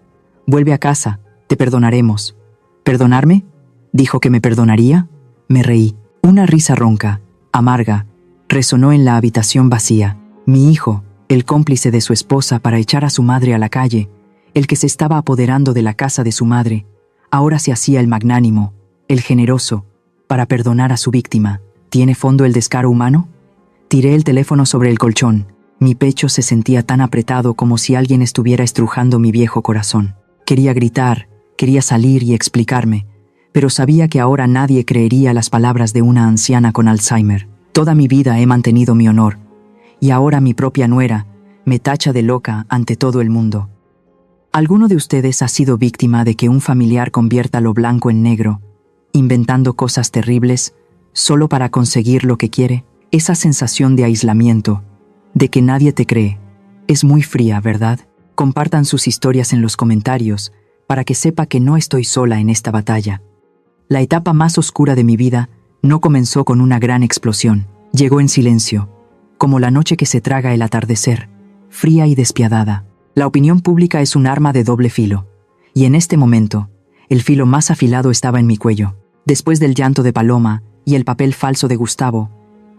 Vuelve a casa, te perdonaremos. ¿Perdonarme? ¿Dijo que me perdonaría? Me reí. Una risa ronca, amarga, resonó en la habitación vacía. Mi hijo, el cómplice de su esposa para echar a su madre a la calle, el que se estaba apoderando de la casa de su madre, ahora se hacía el magnánimo, el generoso, para perdonar a su víctima. ¿Tiene fondo el descaro humano? Tiré el teléfono sobre el colchón. Mi pecho se sentía tan apretado como si alguien estuviera estrujando mi viejo corazón. Quería gritar, quería salir y explicarme, pero sabía que ahora nadie creería las palabras de una anciana con Alzheimer. Toda mi vida he mantenido mi honor, y ahora mi propia nuera me tacha de loca ante todo el mundo. ¿Alguno de ustedes ha sido víctima de que un familiar convierta lo blanco en negro, inventando cosas terribles solo para conseguir lo que quiere? Esa sensación de aislamiento, de que nadie te cree, es muy fría, ¿verdad? Compartan sus historias en los comentarios para que sepa que no estoy sola en esta batalla. La etapa más oscura de mi vida no comenzó con una gran explosión. Llegó en silencio, como la noche que se traga el atardecer, fría y despiadada. La opinión pública es un arma de doble filo, y en este momento, el filo más afilado estaba en mi cuello. Después del llanto de Paloma y el papel falso de Gustavo,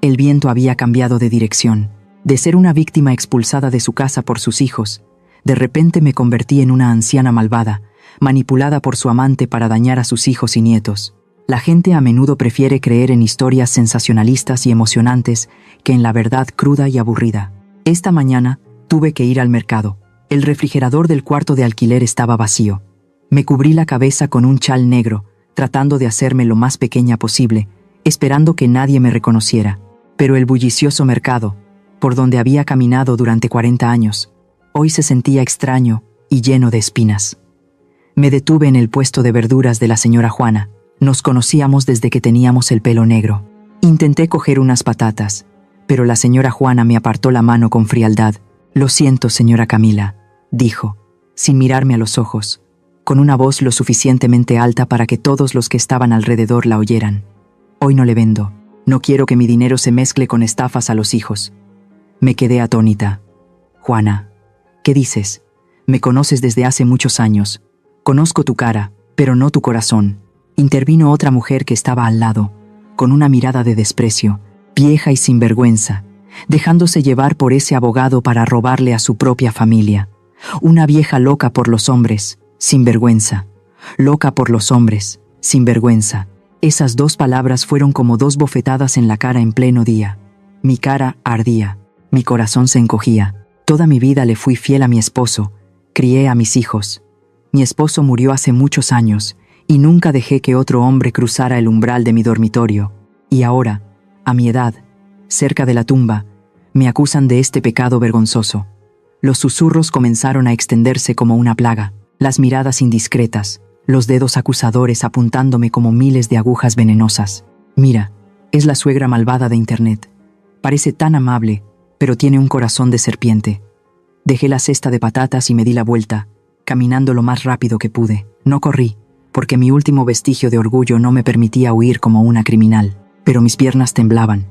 el viento había cambiado de dirección. De ser una víctima expulsada de su casa por sus hijos, de repente me convertí en una anciana malvada, manipulada por su amante para dañar a sus hijos y nietos. La gente a menudo prefiere creer en historias sensacionalistas y emocionantes que en la verdad cruda y aburrida. Esta mañana tuve que ir al mercado. El refrigerador del cuarto de alquiler estaba vacío. Me cubrí la cabeza con un chal negro, tratando de hacerme lo más pequeña posible, esperando que nadie me reconociera. Pero el bullicioso mercado, por donde había caminado durante 40 años, hoy se sentía extraño y lleno de espinas. Me detuve en el puesto de verduras de la señora Juana. Nos conocíamos desde que teníamos el pelo negro. Intenté coger unas patatas, pero la señora Juana me apartó la mano con frialdad. «Lo siento, señora Camila», dijo, sin mirarme a los ojos, con una voz lo suficientemente alta para que todos los que estaban alrededor la oyeran. «Hoy no le vendo. No quiero que mi dinero se mezcle con estafas a los hijos». Me quedé atónita. «Juana, ¿qué dices? Me conoces desde hace muchos años. Conozco tu cara, pero no tu corazón», intervino otra mujer que estaba al lado, con una mirada de desprecio, vieja y sinvergüenza, dejándose llevar por ese abogado para robarle a su propia familia. Una vieja loca por los hombres, sinvergüenza. Loca por los hombres, sinvergüenza. Esas dos palabras fueron como dos bofetadas en la cara en pleno día. Mi cara ardía, mi corazón se encogía. Toda mi vida le fui fiel a mi esposo, crié a mis hijos. Mi esposo murió hace muchos años y nunca dejé que otro hombre cruzara el umbral de mi dormitorio. Y ahora, a mi edad, cerca de la tumba, me acusan de este pecado vergonzoso. Los susurros comenzaron a extenderse como una plaga, las miradas indiscretas, los dedos acusadores apuntándome como miles de agujas venenosas. Mira, es la suegra malvada de Internet. Parece tan amable, pero tiene un corazón de serpiente. Dejé la cesta de patatas y me di la vuelta, caminando lo más rápido que pude. No corrí, porque mi último vestigio de orgullo no me permitía huir como una criminal, pero mis piernas temblaban.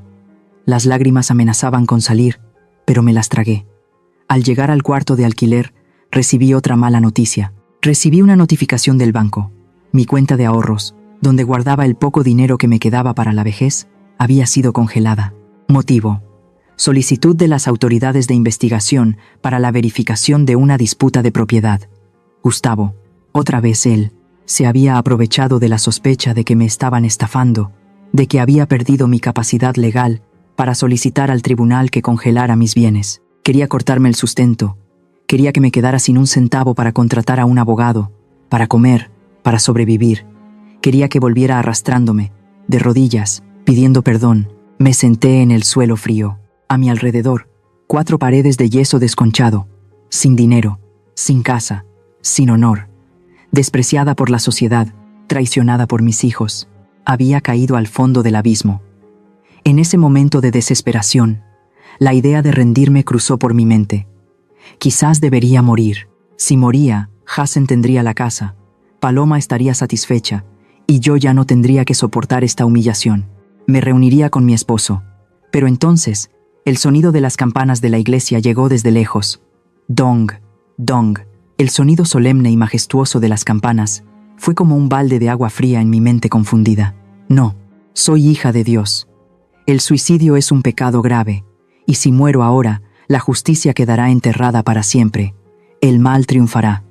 Las lágrimas amenazaban con salir, pero me las tragué. Al llegar al cuarto de alquiler, recibí otra mala noticia. Recibí una notificación del banco. Mi cuenta de ahorros, donde guardaba el poco dinero que me quedaba para la vejez, había sido congelada. Motivo: solicitud de las autoridades de investigación para la verificación de una disputa de propiedad. Gustavo, otra vez él, se había aprovechado de la sospecha de que me estaban estafando, de que había perdido mi capacidad legal para solicitar al tribunal que congelara mis bienes. Quería cortarme el sustento. Quería que me quedara sin un centavo para contratar a un abogado, para comer, para sobrevivir. Quería que volviera arrastrándome, de rodillas, pidiendo perdón. Me senté en el suelo frío. A mi alrededor, 4 paredes de yeso desconchado, sin dinero, sin casa, sin honor. Despreciada por la sociedad, traicionada por mis hijos, había caído al fondo del abismo. En ese momento de desesperación, la idea de rendirme cruzó por mi mente. Quizás debería morir. Si moría, Hassen tendría la casa, Paloma estaría satisfecha, y yo ya no tendría que soportar esta humillación. Me reuniría con mi esposo. Pero entonces, el sonido de las campanas de la iglesia llegó desde lejos. Dong, dong. El sonido solemne y majestuoso de las campanas fue como un balde de agua fría en mi mente confundida. No, soy hija de Dios. El suicidio es un pecado grave, y si muero ahora, la justicia quedará enterrada para siempre. El mal triunfará.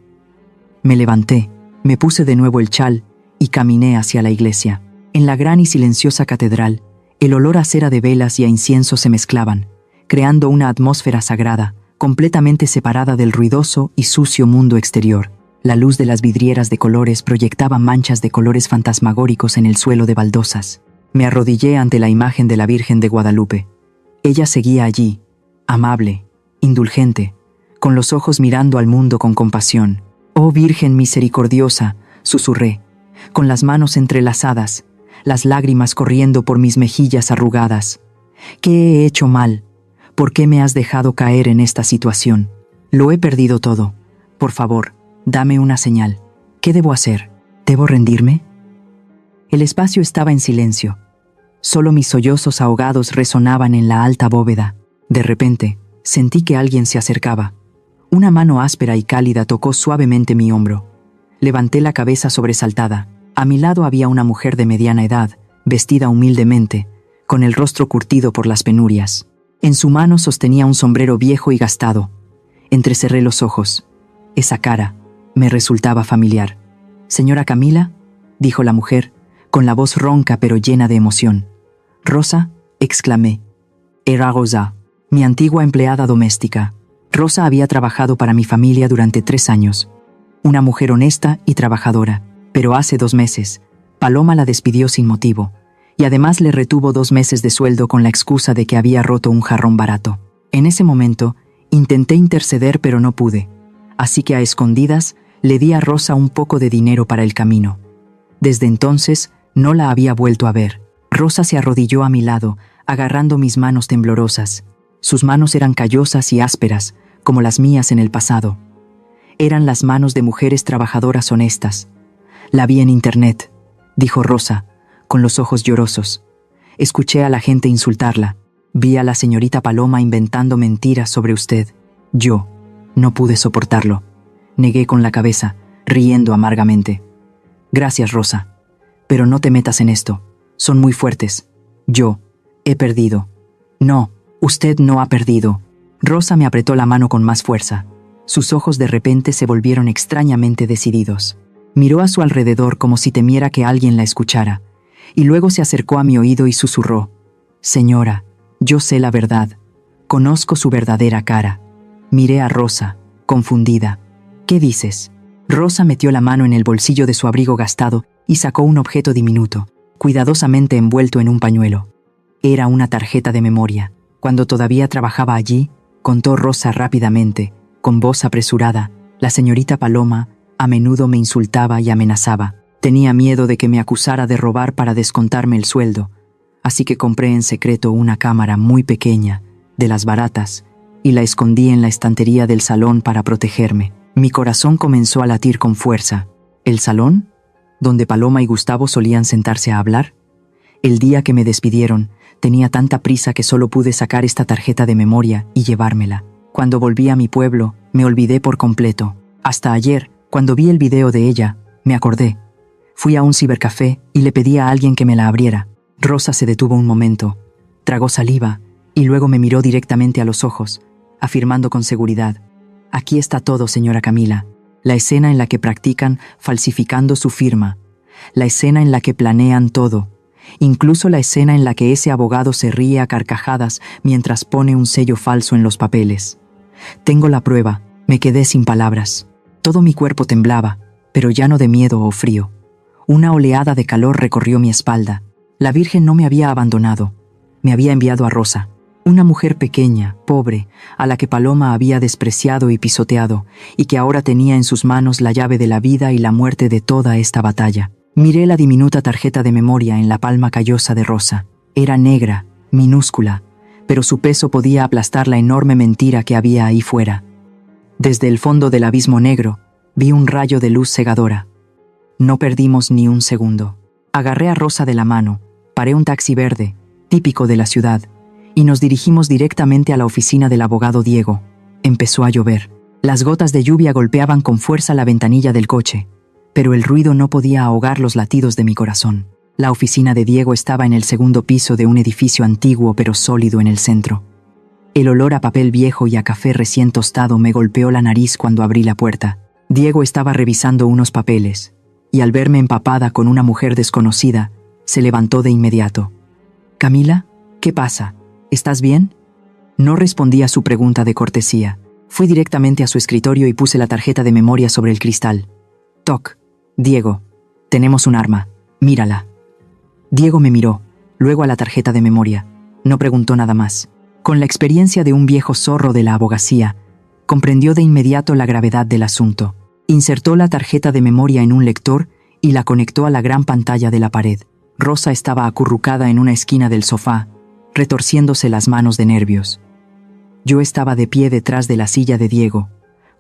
Me levanté, me puse de nuevo el chal y caminé hacia la iglesia. En la gran y silenciosa catedral, el olor a cera de velas y a incienso se mezclaban, creando una atmósfera sagrada, completamente separada del ruidoso y sucio mundo exterior. La luz de las vidrieras de colores proyectaba manchas de colores fantasmagóricos en el suelo de baldosas. Me arrodillé ante la imagen de la Virgen de Guadalupe. Ella seguía allí, amable, indulgente, con los ojos mirando al mundo con compasión. «Oh Virgen misericordiosa», susurré, con las manos entrelazadas, las lágrimas corriendo por mis mejillas arrugadas. «¿Qué he hecho mal? ¿Por qué me has dejado caer en esta situación? Lo he perdido todo. Por favor, dame una señal. ¿Qué debo hacer? ¿Debo rendirme?» El espacio estaba en silencio. Solo mis sollozos ahogados resonaban en la alta bóveda. De repente, sentí que alguien se acercaba. Una mano áspera y cálida tocó suavemente mi hombro. Levanté la cabeza sobresaltada. A mi lado había una mujer de mediana edad, vestida humildemente, con el rostro curtido por las penurias. En su mano sostenía un sombrero viejo y gastado. Entrecerré los ojos. Esa cara me resultaba familiar. «Señora Camila», dijo la mujer, con la voz ronca pero llena de emoción. «Rosa», exclamé. Era Rosa, mi antigua empleada doméstica. Rosa había trabajado para mi familia durante 3 años. Una mujer honesta y trabajadora. Pero hace 2 meses, Paloma la despidió sin motivo, y además le retuvo 2 meses de sueldo con la excusa de que había roto un jarrón barato. En ese momento, intenté interceder pero no pude, así que a escondidas le di a Rosa un poco de dinero para el camino. Desde entonces, no la había vuelto a ver. Rosa se arrodilló a mi lado, agarrando mis manos temblorosas. Sus manos eran callosas y ásperas, como las mías en el pasado. Eran las manos de mujeres trabajadoras honestas. «La vi en Internet», dijo Rosa, con los ojos llorosos. «Escuché a la gente insultarla. Vi a la señorita Paloma inventando mentiras sobre usted. Yo no pude soportarlo». Negué con la cabeza, riendo amargamente. «Gracias, Rosa. Pero no te metas en esto. Son muy fuertes. Yo he perdido». «No, usted no ha perdido». Rosa me apretó la mano con más fuerza. Sus ojos de repente se volvieron extrañamente decididos. Miró a su alrededor como si temiera que alguien la escuchara, y luego se acercó a mi oído y susurró: «Señora, yo sé la verdad. Conozco su verdadera cara». Miré a Rosa, confundida. «¿Qué dices?». Rosa metió la mano en el bolsillo de su abrigo gastado y sacó un objeto diminuto. cuidadosamente envuelto en un pañuelo. Era una tarjeta de memoria. Cuando todavía trabajaba allí, contó Rosa rápidamente, con voz apresurada, la señorita Paloma a menudo me insultaba y amenazaba. Tenía miedo de que me acusara de robar para descontarme el sueldo, así que compré en secreto una cámara muy pequeña, de las baratas, y la escondí en la estantería del salón para protegerme. Mi corazón comenzó a latir con fuerza. ¿El salón? ¿Donde Paloma y Gustavo solían sentarse a hablar? El día que me despidieron, tenía tanta prisa que solo pude sacar esta tarjeta de memoria y llevármela. Cuando volví a mi pueblo, me olvidé por completo. Hasta ayer, cuando vi el video de ella, me acordé. Fui a un cibercafé y le pedí a alguien que me la abriera. Rosa se detuvo un momento, tragó saliva y luego me miró directamente a los ojos, afirmando con seguridad: «Aquí está todo, señora Camila. La escena en la que practican falsificando su firma. La escena en la que planean todo. Incluso la escena en la que ese abogado se ríe a carcajadas mientras pone un sello falso en los papeles. Tengo la prueba». Me quedé sin palabras. Todo mi cuerpo temblaba, pero ya no de miedo o frío. Una oleada de calor recorrió mi espalda. La Virgen no me había abandonado. Me había enviado a Rosa, una mujer pequeña, pobre, a la que Paloma había despreciado y pisoteado, y que ahora tenía en sus manos la llave de la vida y la muerte de toda esta batalla. Miré la diminuta tarjeta de memoria en la palma callosa de Rosa. Era negra, minúscula, pero su peso podía aplastar la enorme mentira que había ahí fuera. Desde el fondo del abismo negro, vi un rayo de luz cegadora. No perdimos ni un segundo. Agarré a Rosa de la mano, paré un taxi verde, típico de la ciudad, y nos dirigimos directamente a la oficina del abogado Diego. Empezó a llover. Las gotas de lluvia golpeaban con fuerza la ventanilla del coche, pero el ruido no podía ahogar los latidos de mi corazón. La oficina de Diego estaba en el segundo piso de un edificio antiguo pero sólido en el centro. El olor a papel viejo y a café recién tostado me golpeó la nariz cuando abrí la puerta. Diego estaba revisando unos papeles, y al verme empapada con una mujer desconocida, se levantó de inmediato. «Camila, ¿qué pasa? ¿Estás bien?» No respondí a su pregunta de cortesía. Fui directamente a su escritorio y puse la tarjeta de memoria sobre el cristal. «Toc, Diego, tenemos un arma. Mírala». Diego me miró, luego a la tarjeta de memoria. No preguntó nada más. Con la experiencia de un viejo zorro de la abogacía, comprendió de inmediato la gravedad del asunto. Insertó la tarjeta de memoria en un lector y la conectó a la gran pantalla de la pared. Rosa estaba acurrucada en una esquina del sofá, retorciéndose las manos de nervios. Yo estaba de pie detrás de la silla de Diego,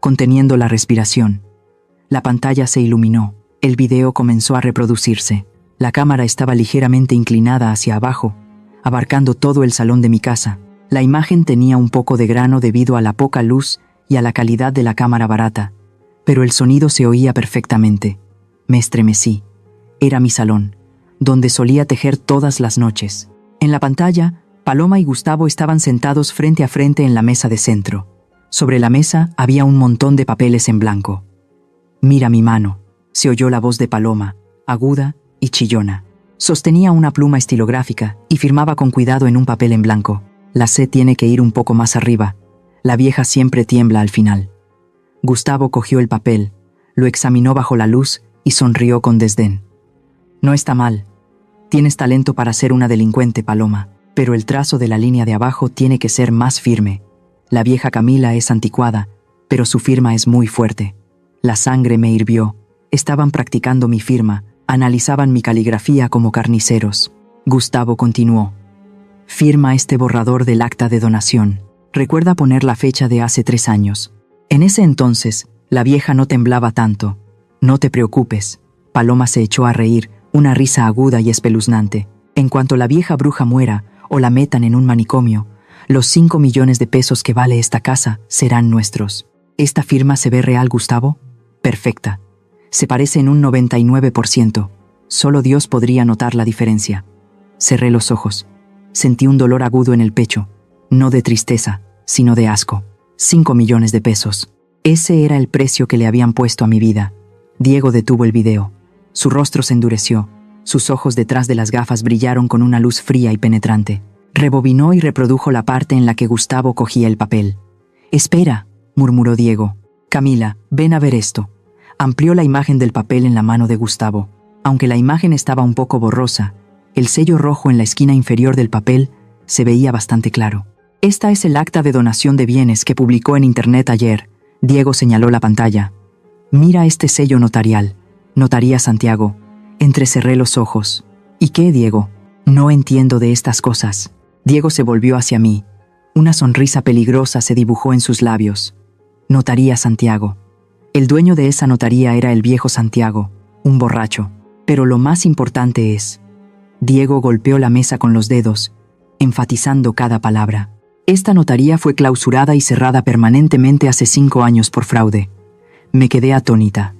conteniendo la respiración. La pantalla se iluminó. El video comenzó a reproducirse. La cámara estaba ligeramente inclinada hacia abajo, abarcando todo el salón de mi casa. La imagen tenía un poco de grano debido a la poca luz y a la calidad de la cámara barata, pero el sonido se oía perfectamente. Me estremecí. Era mi salón, donde solía tejer todas las noches. En la pantalla, Paloma y Gustavo estaban sentados frente a frente en la mesa de centro. Sobre la mesa había un montón de papeles en blanco. «Mira mi mano», se oyó la voz de Paloma, aguda y chillona. Sostenía una pluma estilográfica y firmaba con cuidado en un papel en blanco. «La C tiene que ir un poco más arriba. La vieja siempre tiembla al final». Gustavo cogió el papel, lo examinó bajo la luz y sonrió con desdén. «No está mal. Tienes talento para ser una delincuente, Paloma, pero el trazo de la línea de abajo tiene que ser más firme. La vieja Camila es anticuada, pero su firma es muy fuerte». La sangre me hirvió. Estaban practicando mi firma, analizaban mi caligrafía como carniceros. Gustavo continuó. «Firma este borrador del acta de donación. Recuerda poner la fecha de hace 3 años. En ese entonces, la vieja no temblaba tanto. No te preocupes». Paloma se echó a reír, una risa aguda y espeluznante. «En cuanto la vieja bruja muera o la metan en un manicomio, los 5 millones de pesos que vale esta casa serán nuestros». «¿Esta firma se ve real, Gustavo?» «Perfecta. Se parece en un 99%. Solo Dios podría notar la diferencia». Cerré los ojos. Sentí un dolor agudo en el pecho, no de tristeza, sino de asco. 5 millones de pesos. Ese era el precio que le habían puesto a mi vida. Diego detuvo el video. Su rostro se endureció. Sus ojos detrás de las gafas brillaron con una luz fría y penetrante. Rebobinó y reprodujo la parte en la que Gustavo cogía el papel. «Espera», murmuró Diego. «Camila, ven a ver esto». Amplió la imagen del papel en la mano de Gustavo. Aunque la imagen estaba un poco borrosa, El sello rojo en la esquina inferior del papel se veía bastante claro. Esta es el acta de donación de bienes que publicó en internet ayer. Diego señaló la pantalla. Mira este sello notarial. Notaría Santiago. Entrecerré los ojos. ¿Y qué, Diego? No entiendo de estas cosas. Diego se volvió hacia mí. Una sonrisa peligrosa se dibujó en sus labios. Notaría Santiago. El dueño de esa notaría era el viejo Santiago, un borracho. Pero lo más importante es... Diego golpeó la mesa con los dedos, enfatizando cada palabra. Esta notaría fue clausurada y cerrada permanentemente hace 5 años por fraude. Me quedé atónita.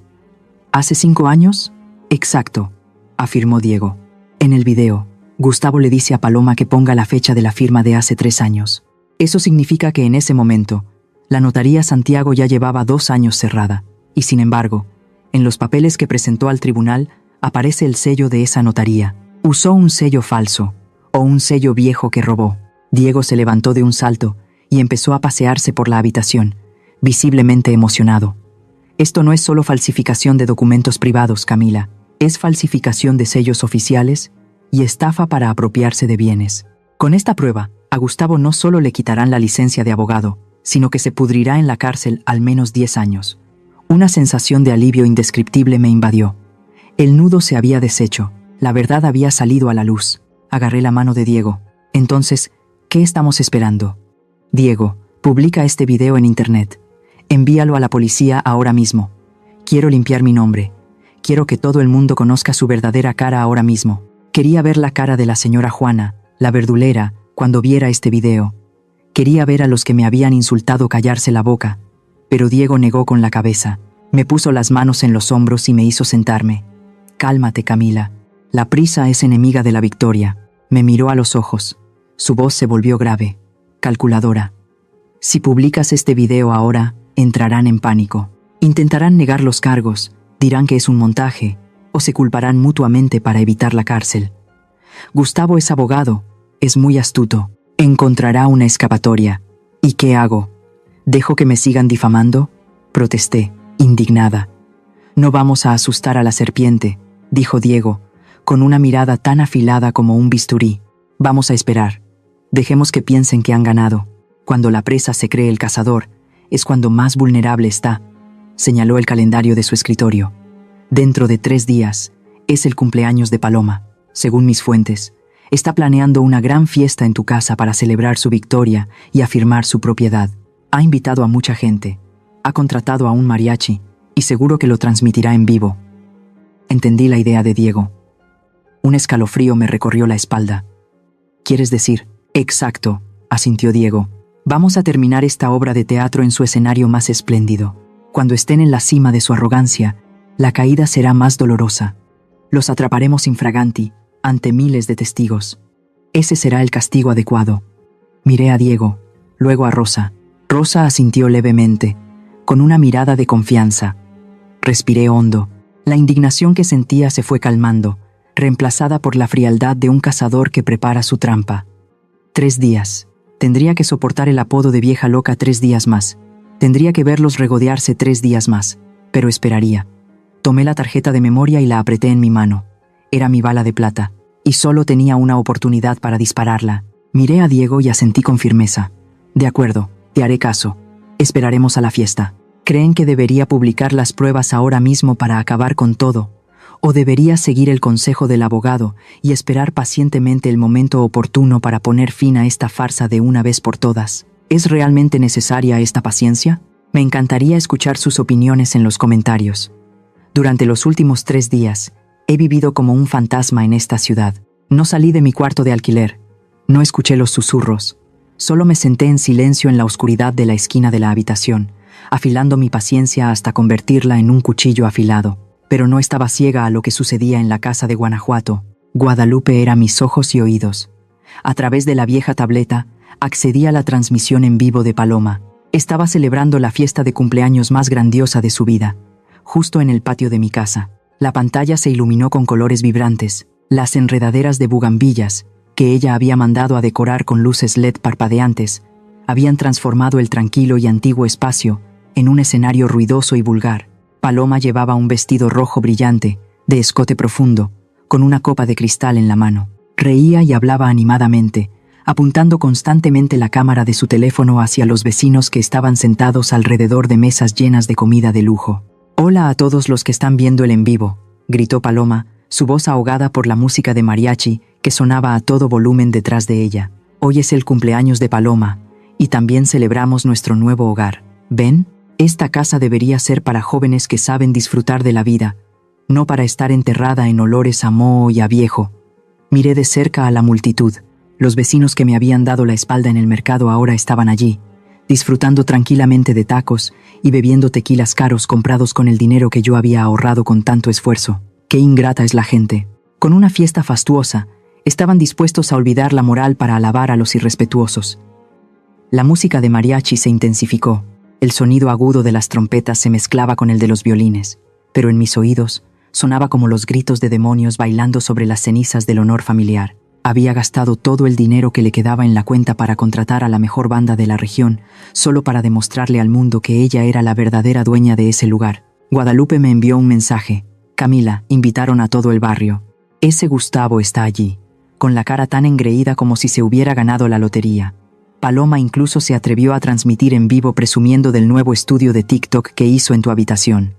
¿Hace 5 años? Exacto, afirmó Diego. En el video, Gustavo le dice a Paloma que ponga la fecha de la firma de hace 3 años. Eso significa que en ese momento, la notaría Santiago ya llevaba 2 años cerrada, y sin embargo, en los papeles que presentó al tribunal aparece el sello de esa notaría. Usó un sello falso, o un sello viejo que robó. Diego se levantó de un salto y empezó a pasearse por la habitación, visiblemente emocionado. Esto no es solo falsificación de documentos privados, Camila. Es falsificación de sellos oficiales y estafa para apropiarse de bienes. Con esta prueba, a Gustavo no solo le quitarán la licencia de abogado, sino que se pudrirá en la cárcel al menos 10 años. Una sensación de alivio indescriptible me invadió. El nudo se había deshecho. La verdad había salido a la luz. Agarré la mano de Diego. Entonces, ¿qué estamos esperando? Diego, publica este video en internet. Envíalo a la policía ahora mismo. Quiero limpiar mi nombre. Quiero que todo el mundo conozca su verdadera cara ahora mismo. Quería ver la cara de la señora Juana, la verdulera, cuando viera este video. Quería ver a los que me habían insultado callarse la boca. Pero Diego negó con la cabeza. Me puso las manos en los hombros y me hizo sentarme. Cálmate, Camila. La prisa es enemiga de la victoria. Me miró a los ojos. Su voz se volvió grave. Calculadora. Si publicas este video ahora, entrarán en pánico. Intentarán negar los cargos, dirán que es un montaje, o se culparán mutuamente para evitar la cárcel. Gustavo es abogado, es muy astuto. Encontrará una escapatoria. ¿Y qué hago? ¿Dejo que me sigan difamando? Protesté, indignada. No vamos a asustar a la serpiente, dijo Diego, con una mirada tan afilada como un bisturí. Vamos a esperar. Dejemos que piensen que han ganado. Cuando la presa se cree el cazador, es cuando más vulnerable está, señaló el calendario de su escritorio. Dentro de 3 días, es el cumpleaños de Paloma. Según mis fuentes, está planeando una gran fiesta en tu casa para celebrar su victoria y afirmar su propiedad. Ha invitado a mucha gente, ha contratado a un mariachi y seguro que lo transmitirá en vivo. Entendí la idea de Diego. Un escalofrío me recorrió la espalda. ¿Quieres decir? Exacto, asintió Diego. Vamos a terminar esta obra de teatro en su escenario más espléndido. Cuando estén en la cima de su arrogancia, la caída será más dolorosa. Los atraparemos infraganti, ante miles de testigos. Ese será el castigo adecuado. Miré a Diego, luego a Rosa. Rosa asintió levemente, con una mirada de confianza. Respiré hondo. La indignación que sentía se fue calmando, reemplazada por la frialdad de un cazador que prepara su trampa. 3 días. Tendría que soportar el apodo de vieja loca 3 días más. Tendría que verlos regodearse 3 días más. Pero esperaría. Tomé la tarjeta de memoria y la apreté en mi mano. Era mi bala de plata, y solo tenía una oportunidad para dispararla. Miré a Diego y asentí con firmeza. De acuerdo, te haré caso. Esperaremos a la fiesta. ¿Creen que debería publicar las pruebas ahora mismo para acabar con todo? ¿O debería seguir el consejo del abogado y esperar pacientemente el momento oportuno para poner fin a esta farsa de una vez por todas? ¿Es realmente necesaria esta paciencia? Me encantaría escuchar sus opiniones en los comentarios. Durante los últimos 3 días, he vivido como un fantasma en esta ciudad. No salí de mi cuarto de alquiler. No escuché los susurros. Solo me senté en silencio en la oscuridad de la esquina de la habitación, afilando mi paciencia hasta convertirla en un cuchillo afilado. Pero no estaba ciega a lo que sucedía en la casa de Guanajuato. Guadalupe era mis ojos y oídos. A través de la vieja tableta, accedí a la transmisión en vivo de Paloma. Estaba celebrando la fiesta de cumpleaños más grandiosa de su vida, justo en el patio de mi casa. La pantalla se iluminó con colores vibrantes. Las enredaderas de bugambillas, que ella había mandado a decorar con luces LED parpadeantes, habían transformado el tranquilo y antiguo espacio en un escenario ruidoso y vulgar. Paloma llevaba un vestido rojo brillante, de escote profundo, con una copa de cristal en la mano. Reía y hablaba animadamente, apuntando constantemente la cámara de su teléfono hacia los vecinos que estaban sentados alrededor de mesas llenas de comida de lujo. «Hola a todos los que están viendo el en vivo», gritó Paloma, su voz ahogada por la música de mariachi que sonaba a todo volumen detrás de ella. «Hoy es el cumpleaños de Paloma, y también celebramos nuestro nuevo hogar. ¿Ven? Esta casa debería ser para jóvenes que saben disfrutar de la vida, no para estar enterrada en olores a moho y a viejo». Miré de cerca a la multitud. Los vecinos que me habían dado la espalda en el mercado ahora estaban allí, disfrutando tranquilamente de tacos y bebiendo tequilas caros comprados con el dinero que yo había ahorrado con tanto esfuerzo. Qué ingrata es la gente. Con una fiesta fastuosa, estaban dispuestos a olvidar la moral para alabar a los irrespetuosos. La música de mariachi se intensificó. El sonido agudo de las trompetas se mezclaba con el de los violines, pero en mis oídos sonaba como los gritos de demonios bailando sobre las cenizas del honor familiar. Había gastado todo el dinero que le quedaba en la cuenta para contratar a la mejor banda de la región, solo para demostrarle al mundo que ella era la verdadera dueña de ese lugar. Guadalupe me envió un mensaje. «Camila, invitaron a todo el barrio. Ese Gustavo está allí, con la cara tan engreída como si se hubiera ganado la lotería». Paloma incluso se atrevió a transmitir en vivo presumiendo del nuevo estudio de TikTok que hizo en tu habitación.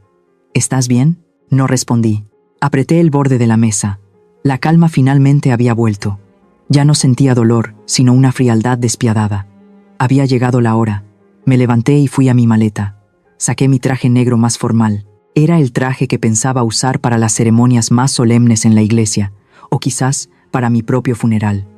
«¿Estás bien?». No respondí. Apreté el borde de la mesa. La calma finalmente había vuelto. Ya no sentía dolor, sino una frialdad despiadada. Había llegado la hora. Me levanté y fui a mi maleta. Saqué mi traje negro más formal. Era el traje que pensaba usar para las ceremonias más solemnes en la iglesia, o quizás para mi propio funeral.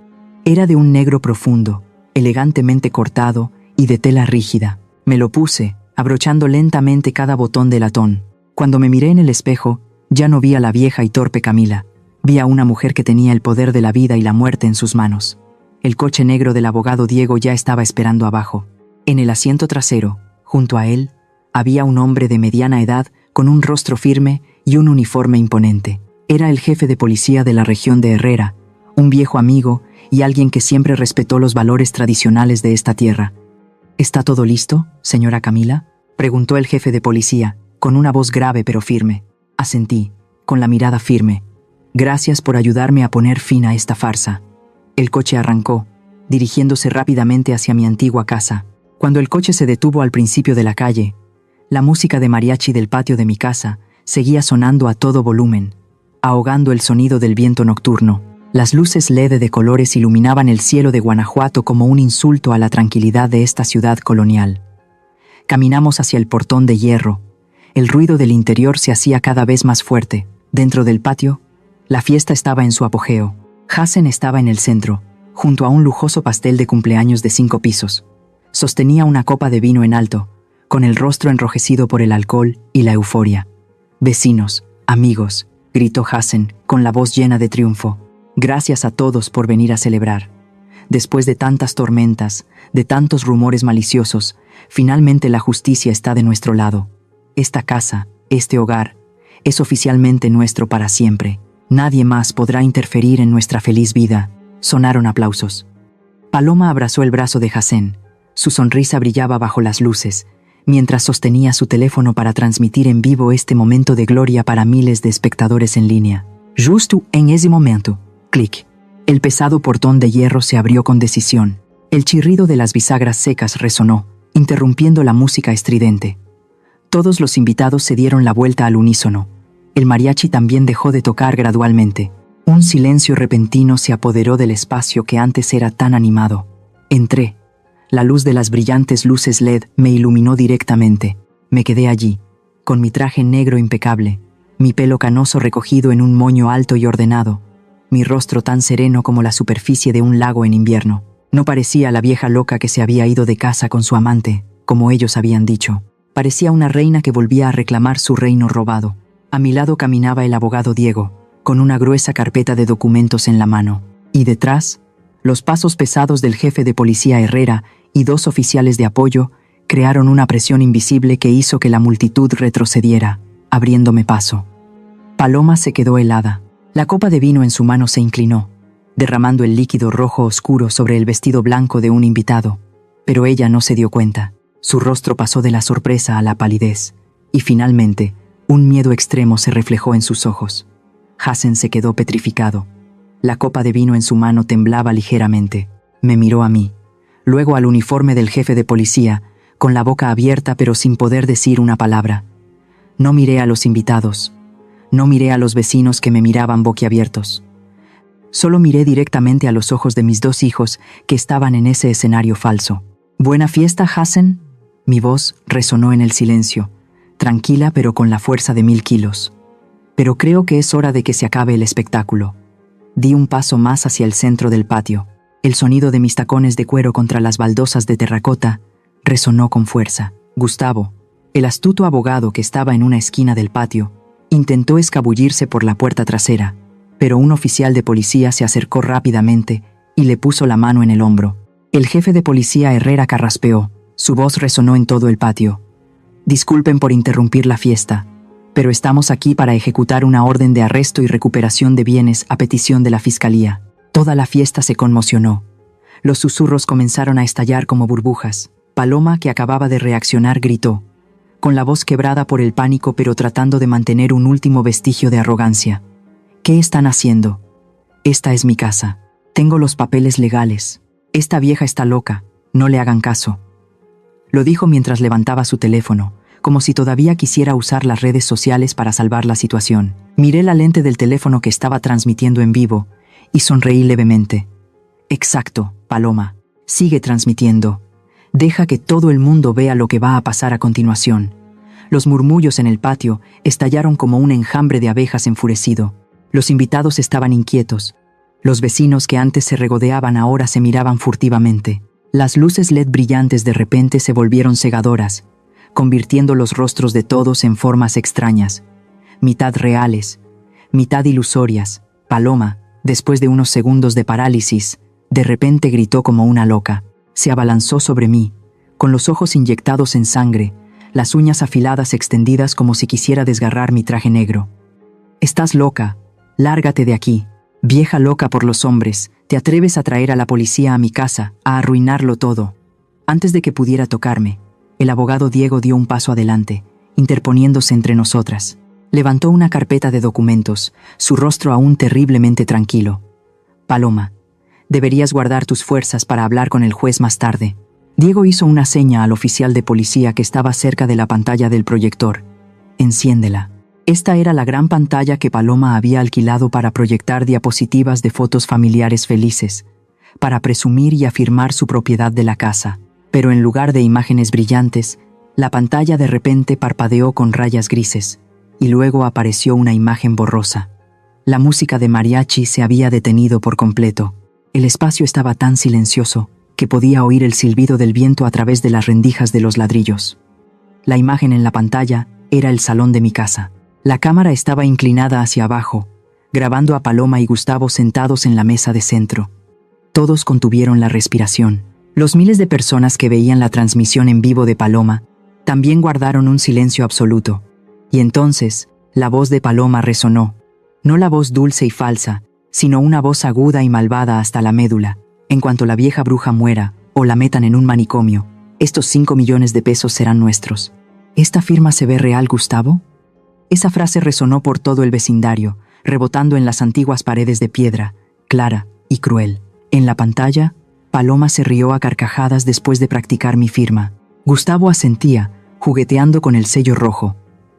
Era de un negro profundo, elegantemente cortado y de tela rígida. Me lo puse, abrochando lentamente cada botón de latón. Cuando me miré en el espejo, ya no vi a la vieja y torpe Camila. Vi a una mujer que tenía el poder de la vida y la muerte en sus manos. El coche negro del abogado Diego ya estaba esperando abajo. En el asiento trasero, junto a él, había un hombre de mediana edad con un rostro firme y un uniforme imponente. Era el jefe de policía de la región de Herrera, un viejo amigo y alguien que siempre respetó los valores tradicionales de esta tierra. «¿Está todo listo, señora Camila?», preguntó el jefe de policía, con una voz grave pero firme. Asentí, con la mirada firme. «Gracias por ayudarme a poner fin a esta farsa». El coche arrancó, dirigiéndose rápidamente hacia mi antigua casa. Cuando el coche se detuvo al principio de la calle, la música de mariachi del patio de mi casa seguía sonando a todo volumen, ahogando el sonido del viento nocturno. Las luces LED de colores iluminaban el cielo de Guanajuato como un insulto a la tranquilidad de esta ciudad colonial. Caminamos hacia el portón de hierro. El ruido del interior se hacía cada vez más fuerte. Dentro del patio, la fiesta estaba en su apogeo. Hassen estaba en el centro, junto a un lujoso pastel de cumpleaños de 5 pisos. Sostenía una copa de vino en alto, con el rostro enrojecido por el alcohol y la euforia. «Vecinos, amigos», gritó Hassen, con la voz llena de triunfo. «Gracias a todos por venir a celebrar. Después de tantas tormentas, de tantos rumores maliciosos, finalmente la justicia está de nuestro lado. Esta casa, este hogar, es oficialmente nuestro para siempre. Nadie más podrá interferir en nuestra feliz vida». Sonaron aplausos. Paloma abrazó el brazo de Hassen. Su sonrisa brillaba bajo las luces, mientras sostenía su teléfono para transmitir en vivo este momento de gloria para miles de espectadores en línea. Justo en ese momento, clic. El pesado portón de hierro se abrió con decisión. El chirrido de las bisagras secas resonó, interrumpiendo la música estridente. Todos los invitados se dieron la vuelta al unísono. El mariachi también dejó de tocar gradualmente. Un silencio repentino se apoderó del espacio que antes era tan animado. Entré. La luz de las brillantes luces LED me iluminó directamente. Me quedé allí, con mi traje negro impecable, mi pelo canoso recogido en un moño alto y ordenado, mi rostro tan sereno como la superficie de un lago en invierno. No parecía la vieja loca que se había ido de casa con su amante, como ellos habían dicho. Parecía una reina que volvía a reclamar su reino robado. A mi lado caminaba el abogado Diego, con una gruesa carpeta de documentos en la mano. Y detrás, los pasos pesados del jefe de policía Herrera y 2 oficiales de apoyo crearon una presión invisible que hizo que la multitud retrocediera, abriéndome paso. Paloma se quedó helada. La copa de vino en su mano se inclinó, derramando el líquido rojo oscuro sobre el vestido blanco de un invitado. Pero ella no se dio cuenta. Su rostro pasó de la sorpresa a la palidez, y finalmente, un miedo extremo se reflejó en sus ojos. Hassen se quedó petrificado. La copa de vino en su mano temblaba ligeramente. Me miró a mí, luego al uniforme del jefe de policía, con la boca abierta pero sin poder decir una palabra. No miré a los invitados. No miré a los vecinos que me miraban boquiabiertos. Solo miré directamente a los ojos de mis 2 hijos que estaban en ese escenario falso. «¿Buena fiesta, Hassen?». Mi voz resonó en el silencio, tranquila pero con la fuerza de 1000 kilos. «Pero creo que es hora de que se acabe el espectáculo». Di un paso más hacia el centro del patio. El sonido de mis tacones de cuero contra las baldosas de terracota resonó con fuerza. Gustavo, el astuto abogado que estaba en una esquina del patio, intentó escabullirse por la puerta trasera, pero un oficial de policía se acercó rápidamente y le puso la mano en el hombro. El jefe de policía Herrera carraspeó. Su voz resonó en todo el patio. «Disculpen por interrumpir la fiesta, pero estamos aquí para ejecutar una orden de arresto y recuperación de bienes a petición de la Fiscalía». Toda la fiesta se conmocionó. Los susurros comenzaron a estallar como burbujas. Paloma, que acababa de reaccionar, gritó, con la voz quebrada por el pánico pero tratando de mantener un último vestigio de arrogancia. «¿Qué están haciendo? Esta es mi casa. Tengo los papeles legales. Esta vieja está loca. No le hagan caso». Lo dijo mientras levantaba su teléfono, como si todavía quisiera usar las redes sociales para salvar la situación. Miré la lente del teléfono que estaba transmitiendo en vivo y sonreí levemente. «Exacto, Paloma. Sigue transmitiendo. Deja que todo el mundo vea lo que va a pasar a continuación». Los murmullos en el patio estallaron como un enjambre de abejas enfurecido. Los invitados estaban inquietos. Los vecinos que antes se regodeaban ahora se miraban furtivamente. Las luces LED brillantes de repente se volvieron cegadoras, convirtiendo los rostros de todos en formas extrañas, mitad reales, mitad ilusorias. Paloma, después de unos segundos de parálisis, de repente gritó como una loca. Se abalanzó sobre mí, con los ojos inyectados en sangre, las uñas afiladas extendidas como si quisiera desgarrar mi traje negro. «Estás loca. Lárgate de aquí. Vieja loca por los hombres. Te atreves a traer a la policía a mi casa, a arruinarlo todo». Antes de que pudiera tocarme, el abogado Diego dio un paso adelante, interponiéndose entre nosotras. Levantó una carpeta de documentos, su rostro aún terriblemente tranquilo. «Paloma, deberías guardar tus fuerzas para hablar con el juez más tarde». Diego hizo una seña al oficial de policía que estaba cerca de la pantalla del proyector. «Enciéndela». Esta era la gran pantalla que Paloma había alquilado para proyectar diapositivas de fotos familiares felices, para presumir y afirmar su propiedad de la casa. Pero en lugar de imágenes brillantes, la pantalla de repente parpadeó con rayas grises, y luego apareció una imagen borrosa. La música de mariachi se había detenido por completo. El espacio estaba tan silencioso que podía oír el silbido del viento a través de las rendijas de los ladrillos. La imagen en la pantalla era el salón de mi casa. La cámara estaba inclinada hacia abajo, grabando a Paloma y Gustavo sentados en la mesa de centro. Todos contuvieron la respiración. Los miles de personas que veían la transmisión en vivo de Paloma también guardaron un silencio absoluto. Y entonces, la voz de Paloma resonó. No la voz dulce y falsa, sino una voz aguda y malvada hasta la médula. «En cuanto la vieja bruja muera, o la metan en un manicomio, estos 5 millones de pesos serán nuestros». «¿Esta firma se ve real, Gustavo?». Esa frase resonó por todo el vecindario, rebotando en las antiguas paredes de piedra, clara y cruel. En la pantalla, Paloma se rió a carcajadas después de practicar mi firma. Gustavo asentía, jugueteando con el sello rojo.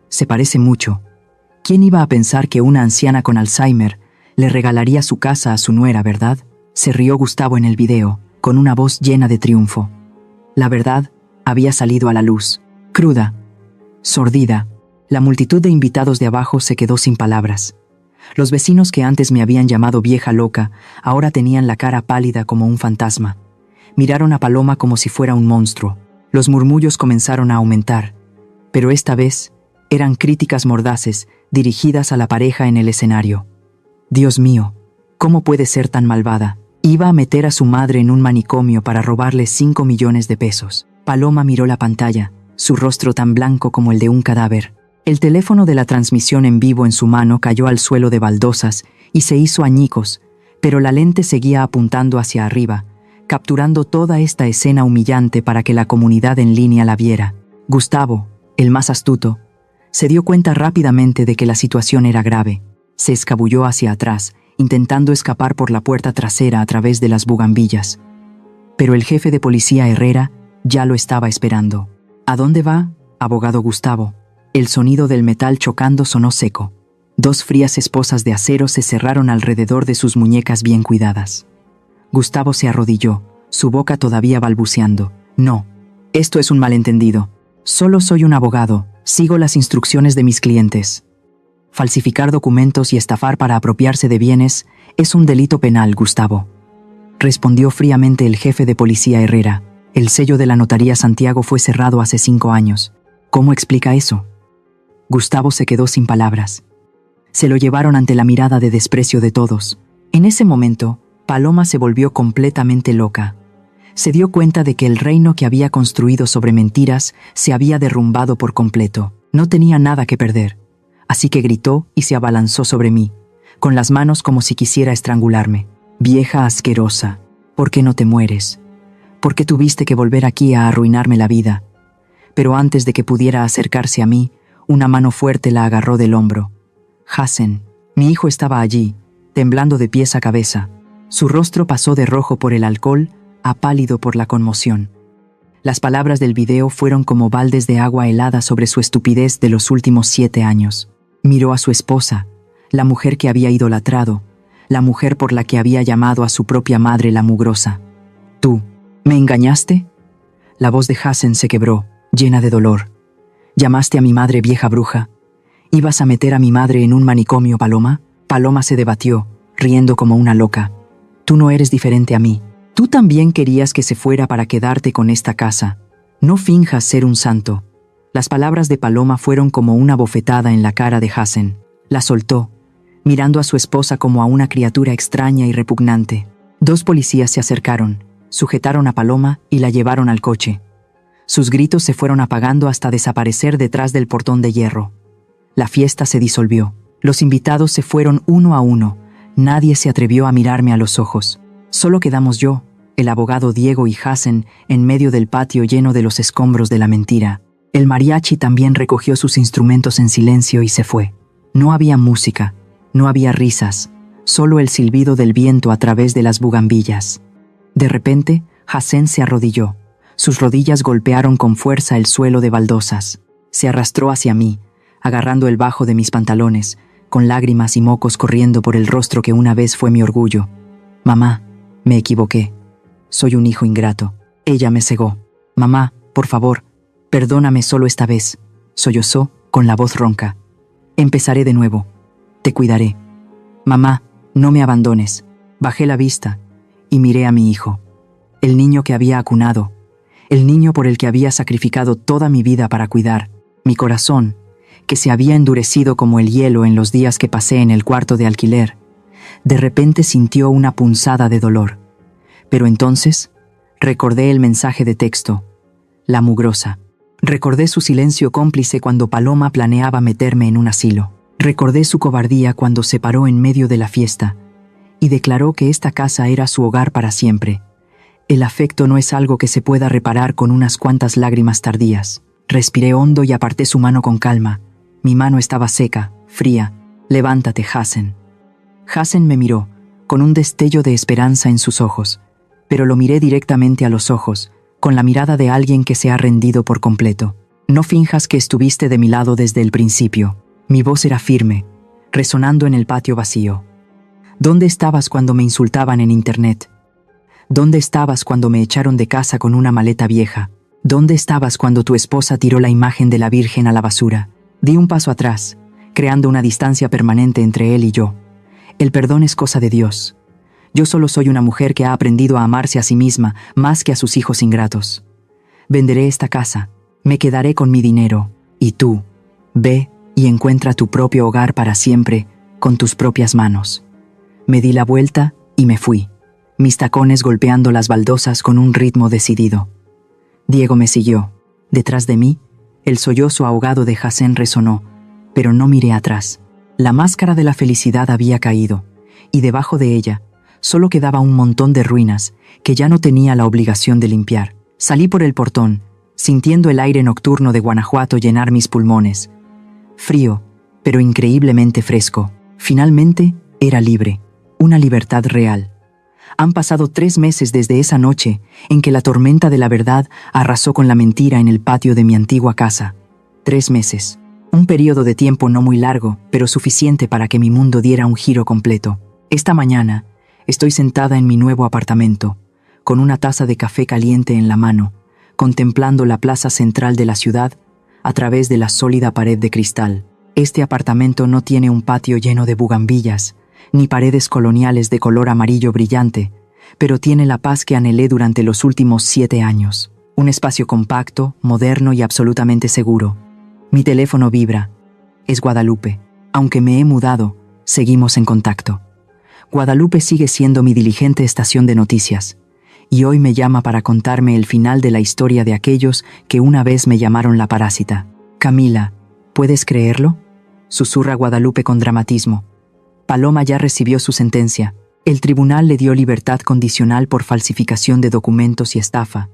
«Se parece mucho. ¿Quién iba a pensar que una anciana con Alzheimer le regalaría su casa a su nuera, verdad?». Se rió Gustavo en el video, con una voz llena de triunfo. La verdad había salido a la luz, cruda, sordida. La multitud de invitados de abajo se quedó sin palabras. Los vecinos que antes me habían llamado vieja loca, ahora tenían la cara pálida como un fantasma. Miraron a Paloma como si fuera un monstruo. Los murmullos comenzaron a aumentar, pero esta vez eran críticas mordaces dirigidas a la pareja en el escenario. «Dios mío, ¿cómo puede ser tan malvada? Iba a meter a su madre en un manicomio para robarle 5 millones de pesos». Paloma miró la pantalla, su rostro tan blanco como el de un cadáver. El teléfono de la transmisión en vivo en su mano cayó al suelo de baldosas y se hizo añicos, pero la lente seguía apuntando hacia arriba, capturando toda esta escena humillante para que la comunidad en línea la viera. Gustavo, el más astuto, se dio cuenta rápidamente de que la situación era grave. Se escabulló hacia atrás intentando escapar por la puerta trasera a través de las bugambillas. Pero el jefe de policía Herrera ya lo estaba esperando. ¿A dónde va, abogado Gustavo? El sonido del metal chocando sonó seco. 2 frías esposas de acero se cerraron alrededor de sus muñecas bien cuidadas. Gustavo se arrodilló, su boca todavía balbuceando. No, esto es un malentendido. Solo soy un abogado, sigo las instrucciones de mis clientes. Falsificar documentos y estafar para apropiarse de bienes es un delito penal, Gustavo. Respondió fríamente el jefe de policía Herrera. El sello de la notaría Santiago fue cerrado hace 5 años. ¿Cómo explica eso? Gustavo se quedó sin palabras. Se lo llevaron ante la mirada de desprecio de todos. En ese momento, Paloma se volvió completamente loca. Se dio cuenta de que el reino que había construido sobre mentiras se había derrumbado por completo. No tenía nada que perder. Así que gritó y se abalanzó sobre mí, con las manos como si quisiera estrangularme. Vieja asquerosa, ¿por qué no te mueres? ¿Por qué tuviste que volver aquí a arruinarme la vida? Pero antes de que pudiera acercarse a mí, una mano fuerte la agarró del hombro. Hassen, mi hijo estaba allí, temblando de pies a cabeza. Su rostro pasó de rojo por el alcohol a pálido por la conmoción. Las palabras del video fueron como baldes de agua helada sobre su estupidez de los últimos 7 años. Miró a su esposa, la mujer que había idolatrado, la mujer por la que había llamado a su propia madre la mugrosa. ¿Tú, me engañaste? La voz de Hassen se quebró, llena de dolor. ¿Llamaste a mi madre vieja bruja? ¿Ibas a meter a mi madre en un manicomio, Paloma? Paloma se debatió, riendo como una loca. Tú no eres diferente a mí. Tú también querías que se fuera para quedarte con esta casa. No finjas ser un santo. Las palabras de Paloma fueron como una bofetada en la cara de Hassen. La soltó, mirando a su esposa como a una criatura extraña y repugnante. 2 policías se acercaron, sujetaron a Paloma y la llevaron al coche. Sus gritos se fueron apagando hasta desaparecer detrás del portón de hierro. La fiesta se disolvió. Los invitados se fueron uno a uno. Nadie se atrevió a mirarme a los ojos. Solo quedamos yo, el abogado Diego y Hassen en medio del patio lleno de los escombros de la mentira. El mariachi también recogió sus instrumentos en silencio y se fue. No había música, no había risas, solo el silbido del viento a través de las bugambillas. De repente, Hassen se arrodilló. Sus rodillas golpearon con fuerza el suelo de baldosas. Se arrastró hacia mí, agarrando el bajo de mis pantalones, con lágrimas y mocos corriendo por el rostro que una vez fue mi orgullo. Mamá, me equivoqué. Soy un hijo ingrato. Ella me cegó. Mamá, por favor, perdóname solo esta vez, sollozó con la voz ronca. Empezaré de nuevo. Te cuidaré. Mamá, no me abandones. Bajé la vista y miré a mi hijo. El niño que había acunado. El niño por el que había sacrificado toda mi vida para cuidar. Mi corazón, que se había endurecido como el hielo en los días que pasé en el cuarto de alquiler, de repente sintió una punzada de dolor. Pero entonces, recordé el mensaje de texto. La mugrosa. Recordé su silencio cómplice cuando Paloma planeaba meterme en un asilo. Recordé su cobardía cuando se paró en medio de la fiesta y declaró que esta casa era su hogar para siempre. El afecto no es algo que se pueda reparar con unas cuantas lágrimas tardías. Respiré hondo y aparté su mano con calma. Mi mano estaba seca, fría. Levántate, Hassen. Hassen me miró, con un destello de esperanza en sus ojos, pero lo miré directamente a los ojos, con la mirada de alguien que se ha rendido por completo. No finjas que estuviste de mi lado desde el principio. Mi voz era firme, resonando en el patio vacío. ¿Dónde estabas cuando me insultaban en internet? ¿Dónde estabas cuando me echaron de casa con una maleta vieja? ¿Dónde estabas cuando tu esposa tiró la imagen de la Virgen a la basura? Di un paso atrás, creando una distancia permanente entre él y yo. El perdón es cosa de Dios. Yo solo soy una mujer que ha aprendido a amarse a sí misma más que a sus hijos ingratos. Venderé esta casa, me quedaré con mi dinero, y tú, ve y encuentra tu propio hogar para siempre con tus propias manos. Me di la vuelta y me fui, mis tacones golpeando las baldosas con un ritmo decidido. Diego me siguió. Detrás de mí, el sollozo ahogado de Hassen resonó, pero no miré atrás. La máscara de la felicidad había caído, y debajo de ella solo quedaba un montón de ruinas que ya no tenía la obligación de limpiar. Salí por el portón, sintiendo el aire nocturno de Guanajuato llenar mis pulmones. Frío, pero increíblemente fresco. Finalmente, era libre. una libertad real. Han pasado 3 meses desde esa noche en que la tormenta de la verdad arrasó con la mentira en el patio de mi antigua casa. 3 meses. Un periodo de tiempo no muy largo, pero suficiente para que mi mundo diera un giro completo. Esta mañana, estoy sentada en mi nuevo apartamento, con una taza de café caliente en la mano, contemplando la plaza central de la ciudad a través de la sólida pared de cristal. Este apartamento no tiene un patio lleno de bugambillas, ni paredes coloniales de color amarillo brillante, pero tiene la paz que anhelé durante los últimos 7 años. Un espacio compacto, moderno y absolutamente seguro. Mi teléfono vibra. Es Guadalupe. Aunque me he mudado, seguimos en contacto. Guadalupe sigue siendo mi diligente estación de noticias, y hoy me llama para contarme el final de la historia de aquellos que una vez me llamaron la parásita. Camila, ¿puedes creerlo?, susurra Guadalupe con dramatismo. Paloma ya recibió su sentencia. El tribunal le dio libertad condicional por falsificación de documentos y estafa.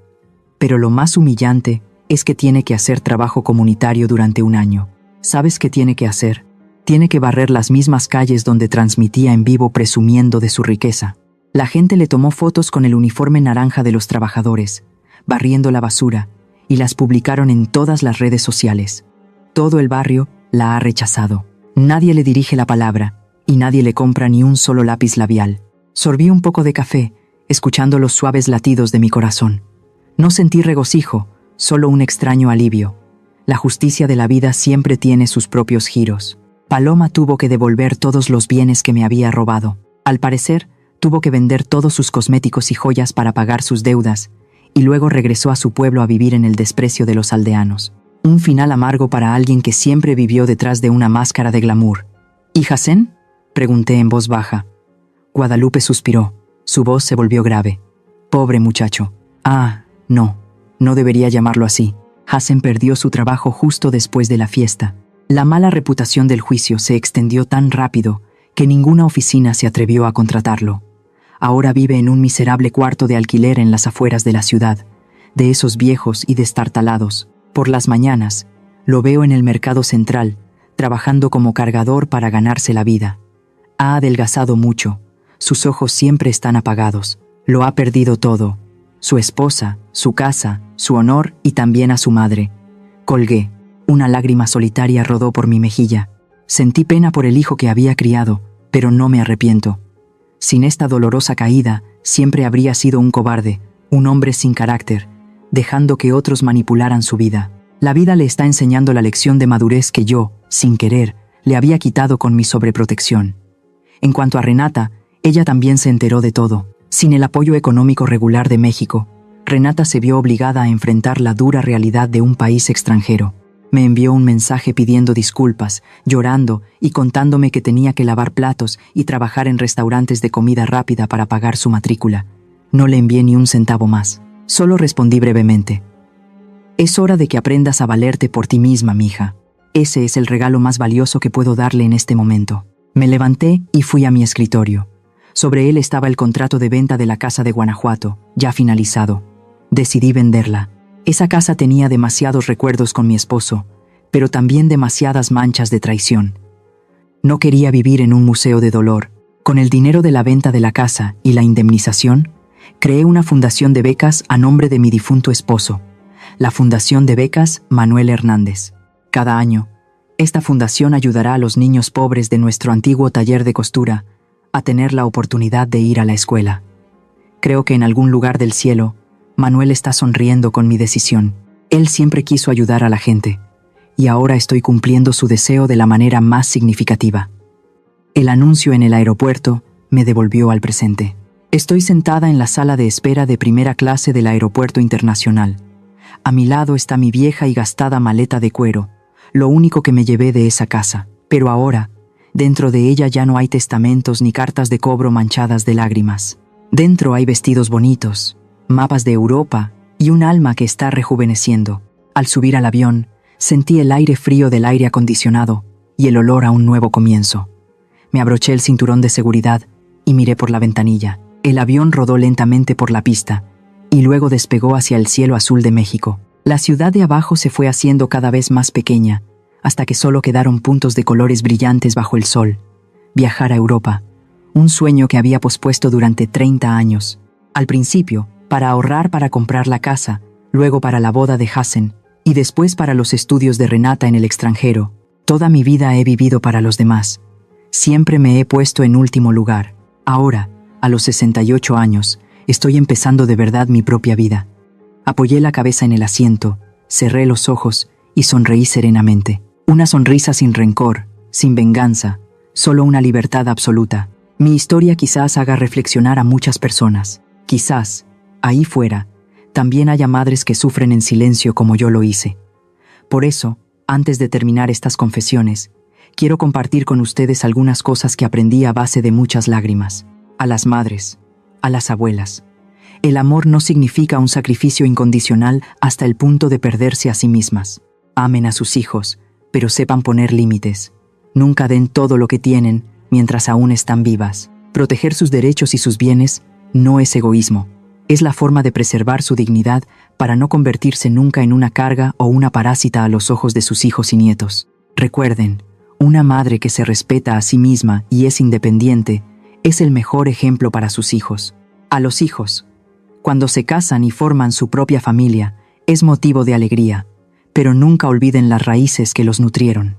Pero lo más humillante es que tiene que hacer trabajo comunitario durante 1 año. ¿Sabes qué tiene que hacer? Tiene que barrer las mismas calles donde transmitía en vivo presumiendo de su riqueza. La gente le tomó fotos con el uniforme naranja de los trabajadores, barriendo la basura, y las publicaron en todas las redes sociales. Todo el barrio la ha rechazado. Nadie le dirige la palabra, y nadie le compra ni un solo lápiz labial. Sorbí un poco de café, escuchando los suaves latidos de mi corazón. No sentí regocijo, solo un extraño alivio. La justicia de la vida siempre tiene sus propios giros. Paloma tuvo que devolver todos los bienes que me había robado. Al parecer, tuvo que vender todos sus cosméticos y joyas para pagar sus deudas, y luego regresó a su pueblo a vivir en el desprecio de los aldeanos. Un final amargo para alguien que siempre vivió detrás de una máscara de glamour. ¿Y Hassen?, pregunté en voz baja. Guadalupe suspiró. Su voz se volvió grave. Pobre muchacho. No debería llamarlo así. Hassen perdió su trabajo justo después de la fiesta. La mala reputación del juicio se extendió tan rápido que ninguna oficina se atrevió a contratarlo. Ahora vive en un miserable cuarto de alquiler en las afueras de la ciudad, de esos viejos y destartalados. Por las mañanas, lo veo en el mercado central, trabajando como cargador para ganarse la vida. Ha adelgazado mucho, sus ojos siempre están apagados. Lo ha perdido todo: su esposa, su casa, su honor y también a su madre. Colgué. Una lágrima solitaria rodó por mi mejilla. Sentí pena por el hijo que había criado, pero no me arrepiento. Sin esta dolorosa caída, siempre habría sido un cobarde, un hombre sin carácter, dejando que otros manipularan su vida. La vida le está enseñando la lección de madurez que yo, sin querer, le había quitado con mi sobreprotección. En cuanto a Renata, ella también se enteró de todo. Sin el apoyo económico regular de México, Renata se vio obligada a enfrentar la dura realidad de un país extranjero. Me envió un mensaje pidiendo disculpas, llorando y contándome que tenía que lavar platos y trabajar en restaurantes de comida rápida para pagar su matrícula. No le envié ni un centavo más. Solo respondí brevemente. Es hora de que aprendas a valerte por ti misma, mija. Ese es el regalo más valioso que puedo darle en este momento. Me levanté y fui a mi escritorio. Sobre él estaba el contrato de venta de la casa de Guanajuato, ya finalizado. Decidí venderla. Esa casa tenía demasiados recuerdos con mi esposo, pero también demasiadas manchas de traición. No quería vivir en un museo de dolor. Con el dinero de la venta de la casa y la indemnización, creé una fundación de becas a nombre de mi difunto esposo, la Fundación de Becas Manuel Hernández. Cada año, esta fundación ayudará a los niños pobres de nuestro antiguo taller de costura a tener la oportunidad de ir a la escuela. Creo que en algún lugar del cielo, Manuel está sonriendo con mi decisión. Él siempre quiso ayudar a la gente, y ahora estoy cumpliendo su deseo de la manera más significativa. El anuncio en el aeropuerto me devolvió al presente. Estoy sentada en la sala de espera de primera clase del Aeropuerto Internacional. A mi lado está mi vieja y gastada maleta de cuero, lo único que me llevé de esa casa. Pero ahora, dentro de ella ya no hay testamentos ni cartas de cobro manchadas de lágrimas. Dentro hay vestidos bonitos, mapas de Europa y un alma que está rejuveneciendo. Al subir al avión, sentí el aire frío del aire acondicionado y el olor a un nuevo comienzo. Me abroché el cinturón de seguridad y miré por la ventanilla. El avión rodó lentamente por la pista y luego despegó hacia el cielo azul de México. La ciudad de abajo se fue haciendo cada vez más pequeña, hasta que solo quedaron puntos de colores brillantes bajo el sol. Viajar a Europa, un sueño que había pospuesto durante 30 años. Al principio, para ahorrar para comprar la casa, luego para la boda de Hassen, y después para los estudios de Renata en el extranjero. Toda mi vida he vivido para los demás. Siempre me he puesto en último lugar. Ahora, a los 68 años, estoy empezando de verdad mi propia vida. Apoyé la cabeza en el asiento, cerré los ojos y sonreí serenamente. Una sonrisa sin rencor, sin venganza, solo una libertad absoluta. Mi historia quizás haga reflexionar a muchas personas. Quizás, ahí fuera, también haya madres que sufren en silencio como yo lo hice. Por eso, antes de terminar estas confesiones, quiero compartir con ustedes algunas cosas que aprendí a base de muchas lágrimas. A las madres, a las abuelas. El amor no significa un sacrificio incondicional hasta el punto de perderse a sí mismas. Amen a sus hijos, pero sepan poner límites. Nunca den todo lo que tienen mientras aún están vivas. Proteger sus derechos y sus bienes no es egoísmo. Es la forma de preservar su dignidad para no convertirse nunca en una carga o una parásita a los ojos de sus hijos y nietos. Recuerden, una madre que se respeta a sí misma y es independiente es el mejor ejemplo para sus hijos. A los hijos, cuando se casan y forman su propia familia, es motivo de alegría, pero nunca olviden las raíces que los nutrieron.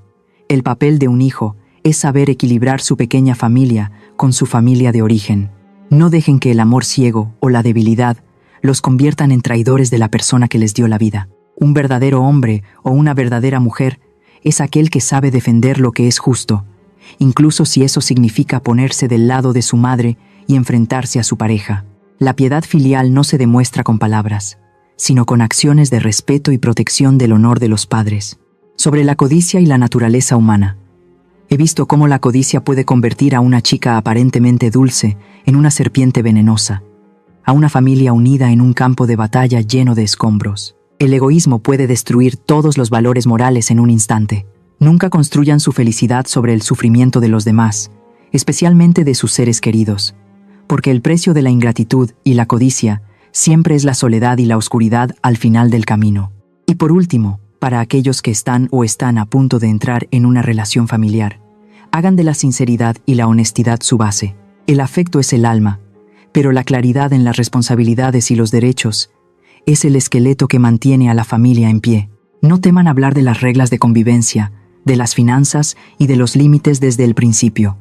El papel de un hijo es saber equilibrar su pequeña familia con su familia de origen. No dejen que el amor ciego o la debilidad los conviertan en traidores de la persona que les dio la vida. Un verdadero hombre o una verdadera mujer es aquel que sabe defender lo que es justo, incluso si eso significa ponerse del lado de su madre y enfrentarse a su pareja. La piedad filial no se demuestra con palabras, sino con acciones de respeto y protección del honor de los padres. Sobre la codicia y la naturaleza humana. He visto cómo la codicia puede convertir a una chica aparentemente dulce en una serpiente venenosa, a una familia unida en un campo de batalla lleno de escombros. El egoísmo puede destruir todos los valores morales en un instante. Nunca construyan su felicidad sobre el sufrimiento de los demás, especialmente de sus seres queridos, porque el precio de la ingratitud y la codicia siempre es la soledad y la oscuridad al final del camino. Y por último, para aquellos que están a punto de entrar en una relación familiar, hagan de la sinceridad y la honestidad su base. El afecto es el alma, pero la claridad en las responsabilidades y los derechos es el esqueleto que mantiene a la familia en pie. No teman hablar de las reglas de convivencia, de las finanzas y de los límites desde el principio.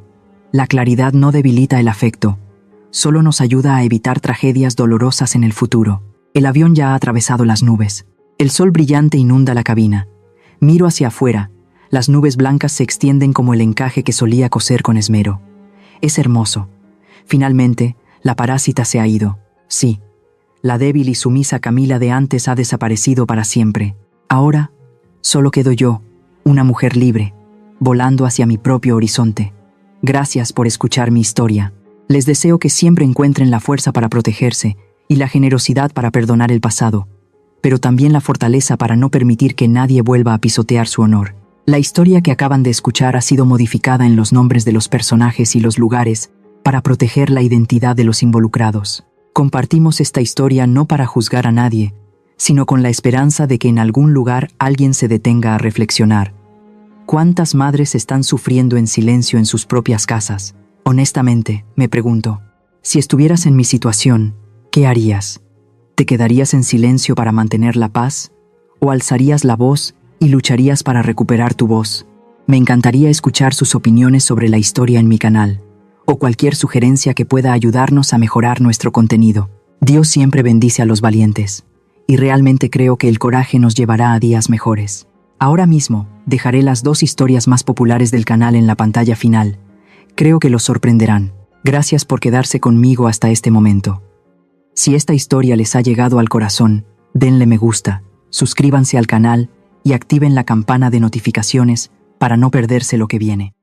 La claridad no debilita el afecto, solo nos ayuda a evitar tragedias dolorosas en el futuro. El avión ya ha atravesado las nubes. El sol brillante inunda la cabina. Miro hacia afuera. Las nubes blancas se extienden como el encaje que solía coser con esmero. Es hermoso. Finalmente, la parásita se ha ido. Sí, la débil y sumisa Camila de antes ha desaparecido para siempre. Ahora, solo quedo yo, una mujer libre, volando hacia mi propio horizonte. Gracias por escuchar mi historia. Les deseo que siempre encuentren la fuerza para protegerse y la generosidad para perdonar el pasado, pero también la fortaleza para no permitir que nadie vuelva a pisotear su honor. La historia que acaban de escuchar ha sido modificada en los nombres de los personajes y los lugares para proteger la identidad de los involucrados. Compartimos esta historia no para juzgar a nadie, sino con la esperanza de que en algún lugar alguien se detenga a reflexionar. ¿Cuántas madres están sufriendo en silencio en sus propias casas? Honestamente, me pregunto, si estuvieras en mi situación, ¿qué harías? ¿Te quedarías en silencio para mantener la paz? ¿O alzarías la voz y lucharías para recuperar tu voz? Me encantaría escuchar sus opiniones sobre la historia en mi canal, o cualquier sugerencia que pueda ayudarnos a mejorar nuestro contenido. Dios siempre bendice a los valientes, y realmente creo que el coraje nos llevará a días mejores. Ahora mismo, dejaré las 2 historias más populares del canal en la pantalla final. Creo que los sorprenderán. Gracias por quedarse conmigo hasta este momento. Si esta historia les ha llegado al corazón, denle me gusta, suscríbanse al canal y activen la campana de notificaciones para no perderse lo que viene.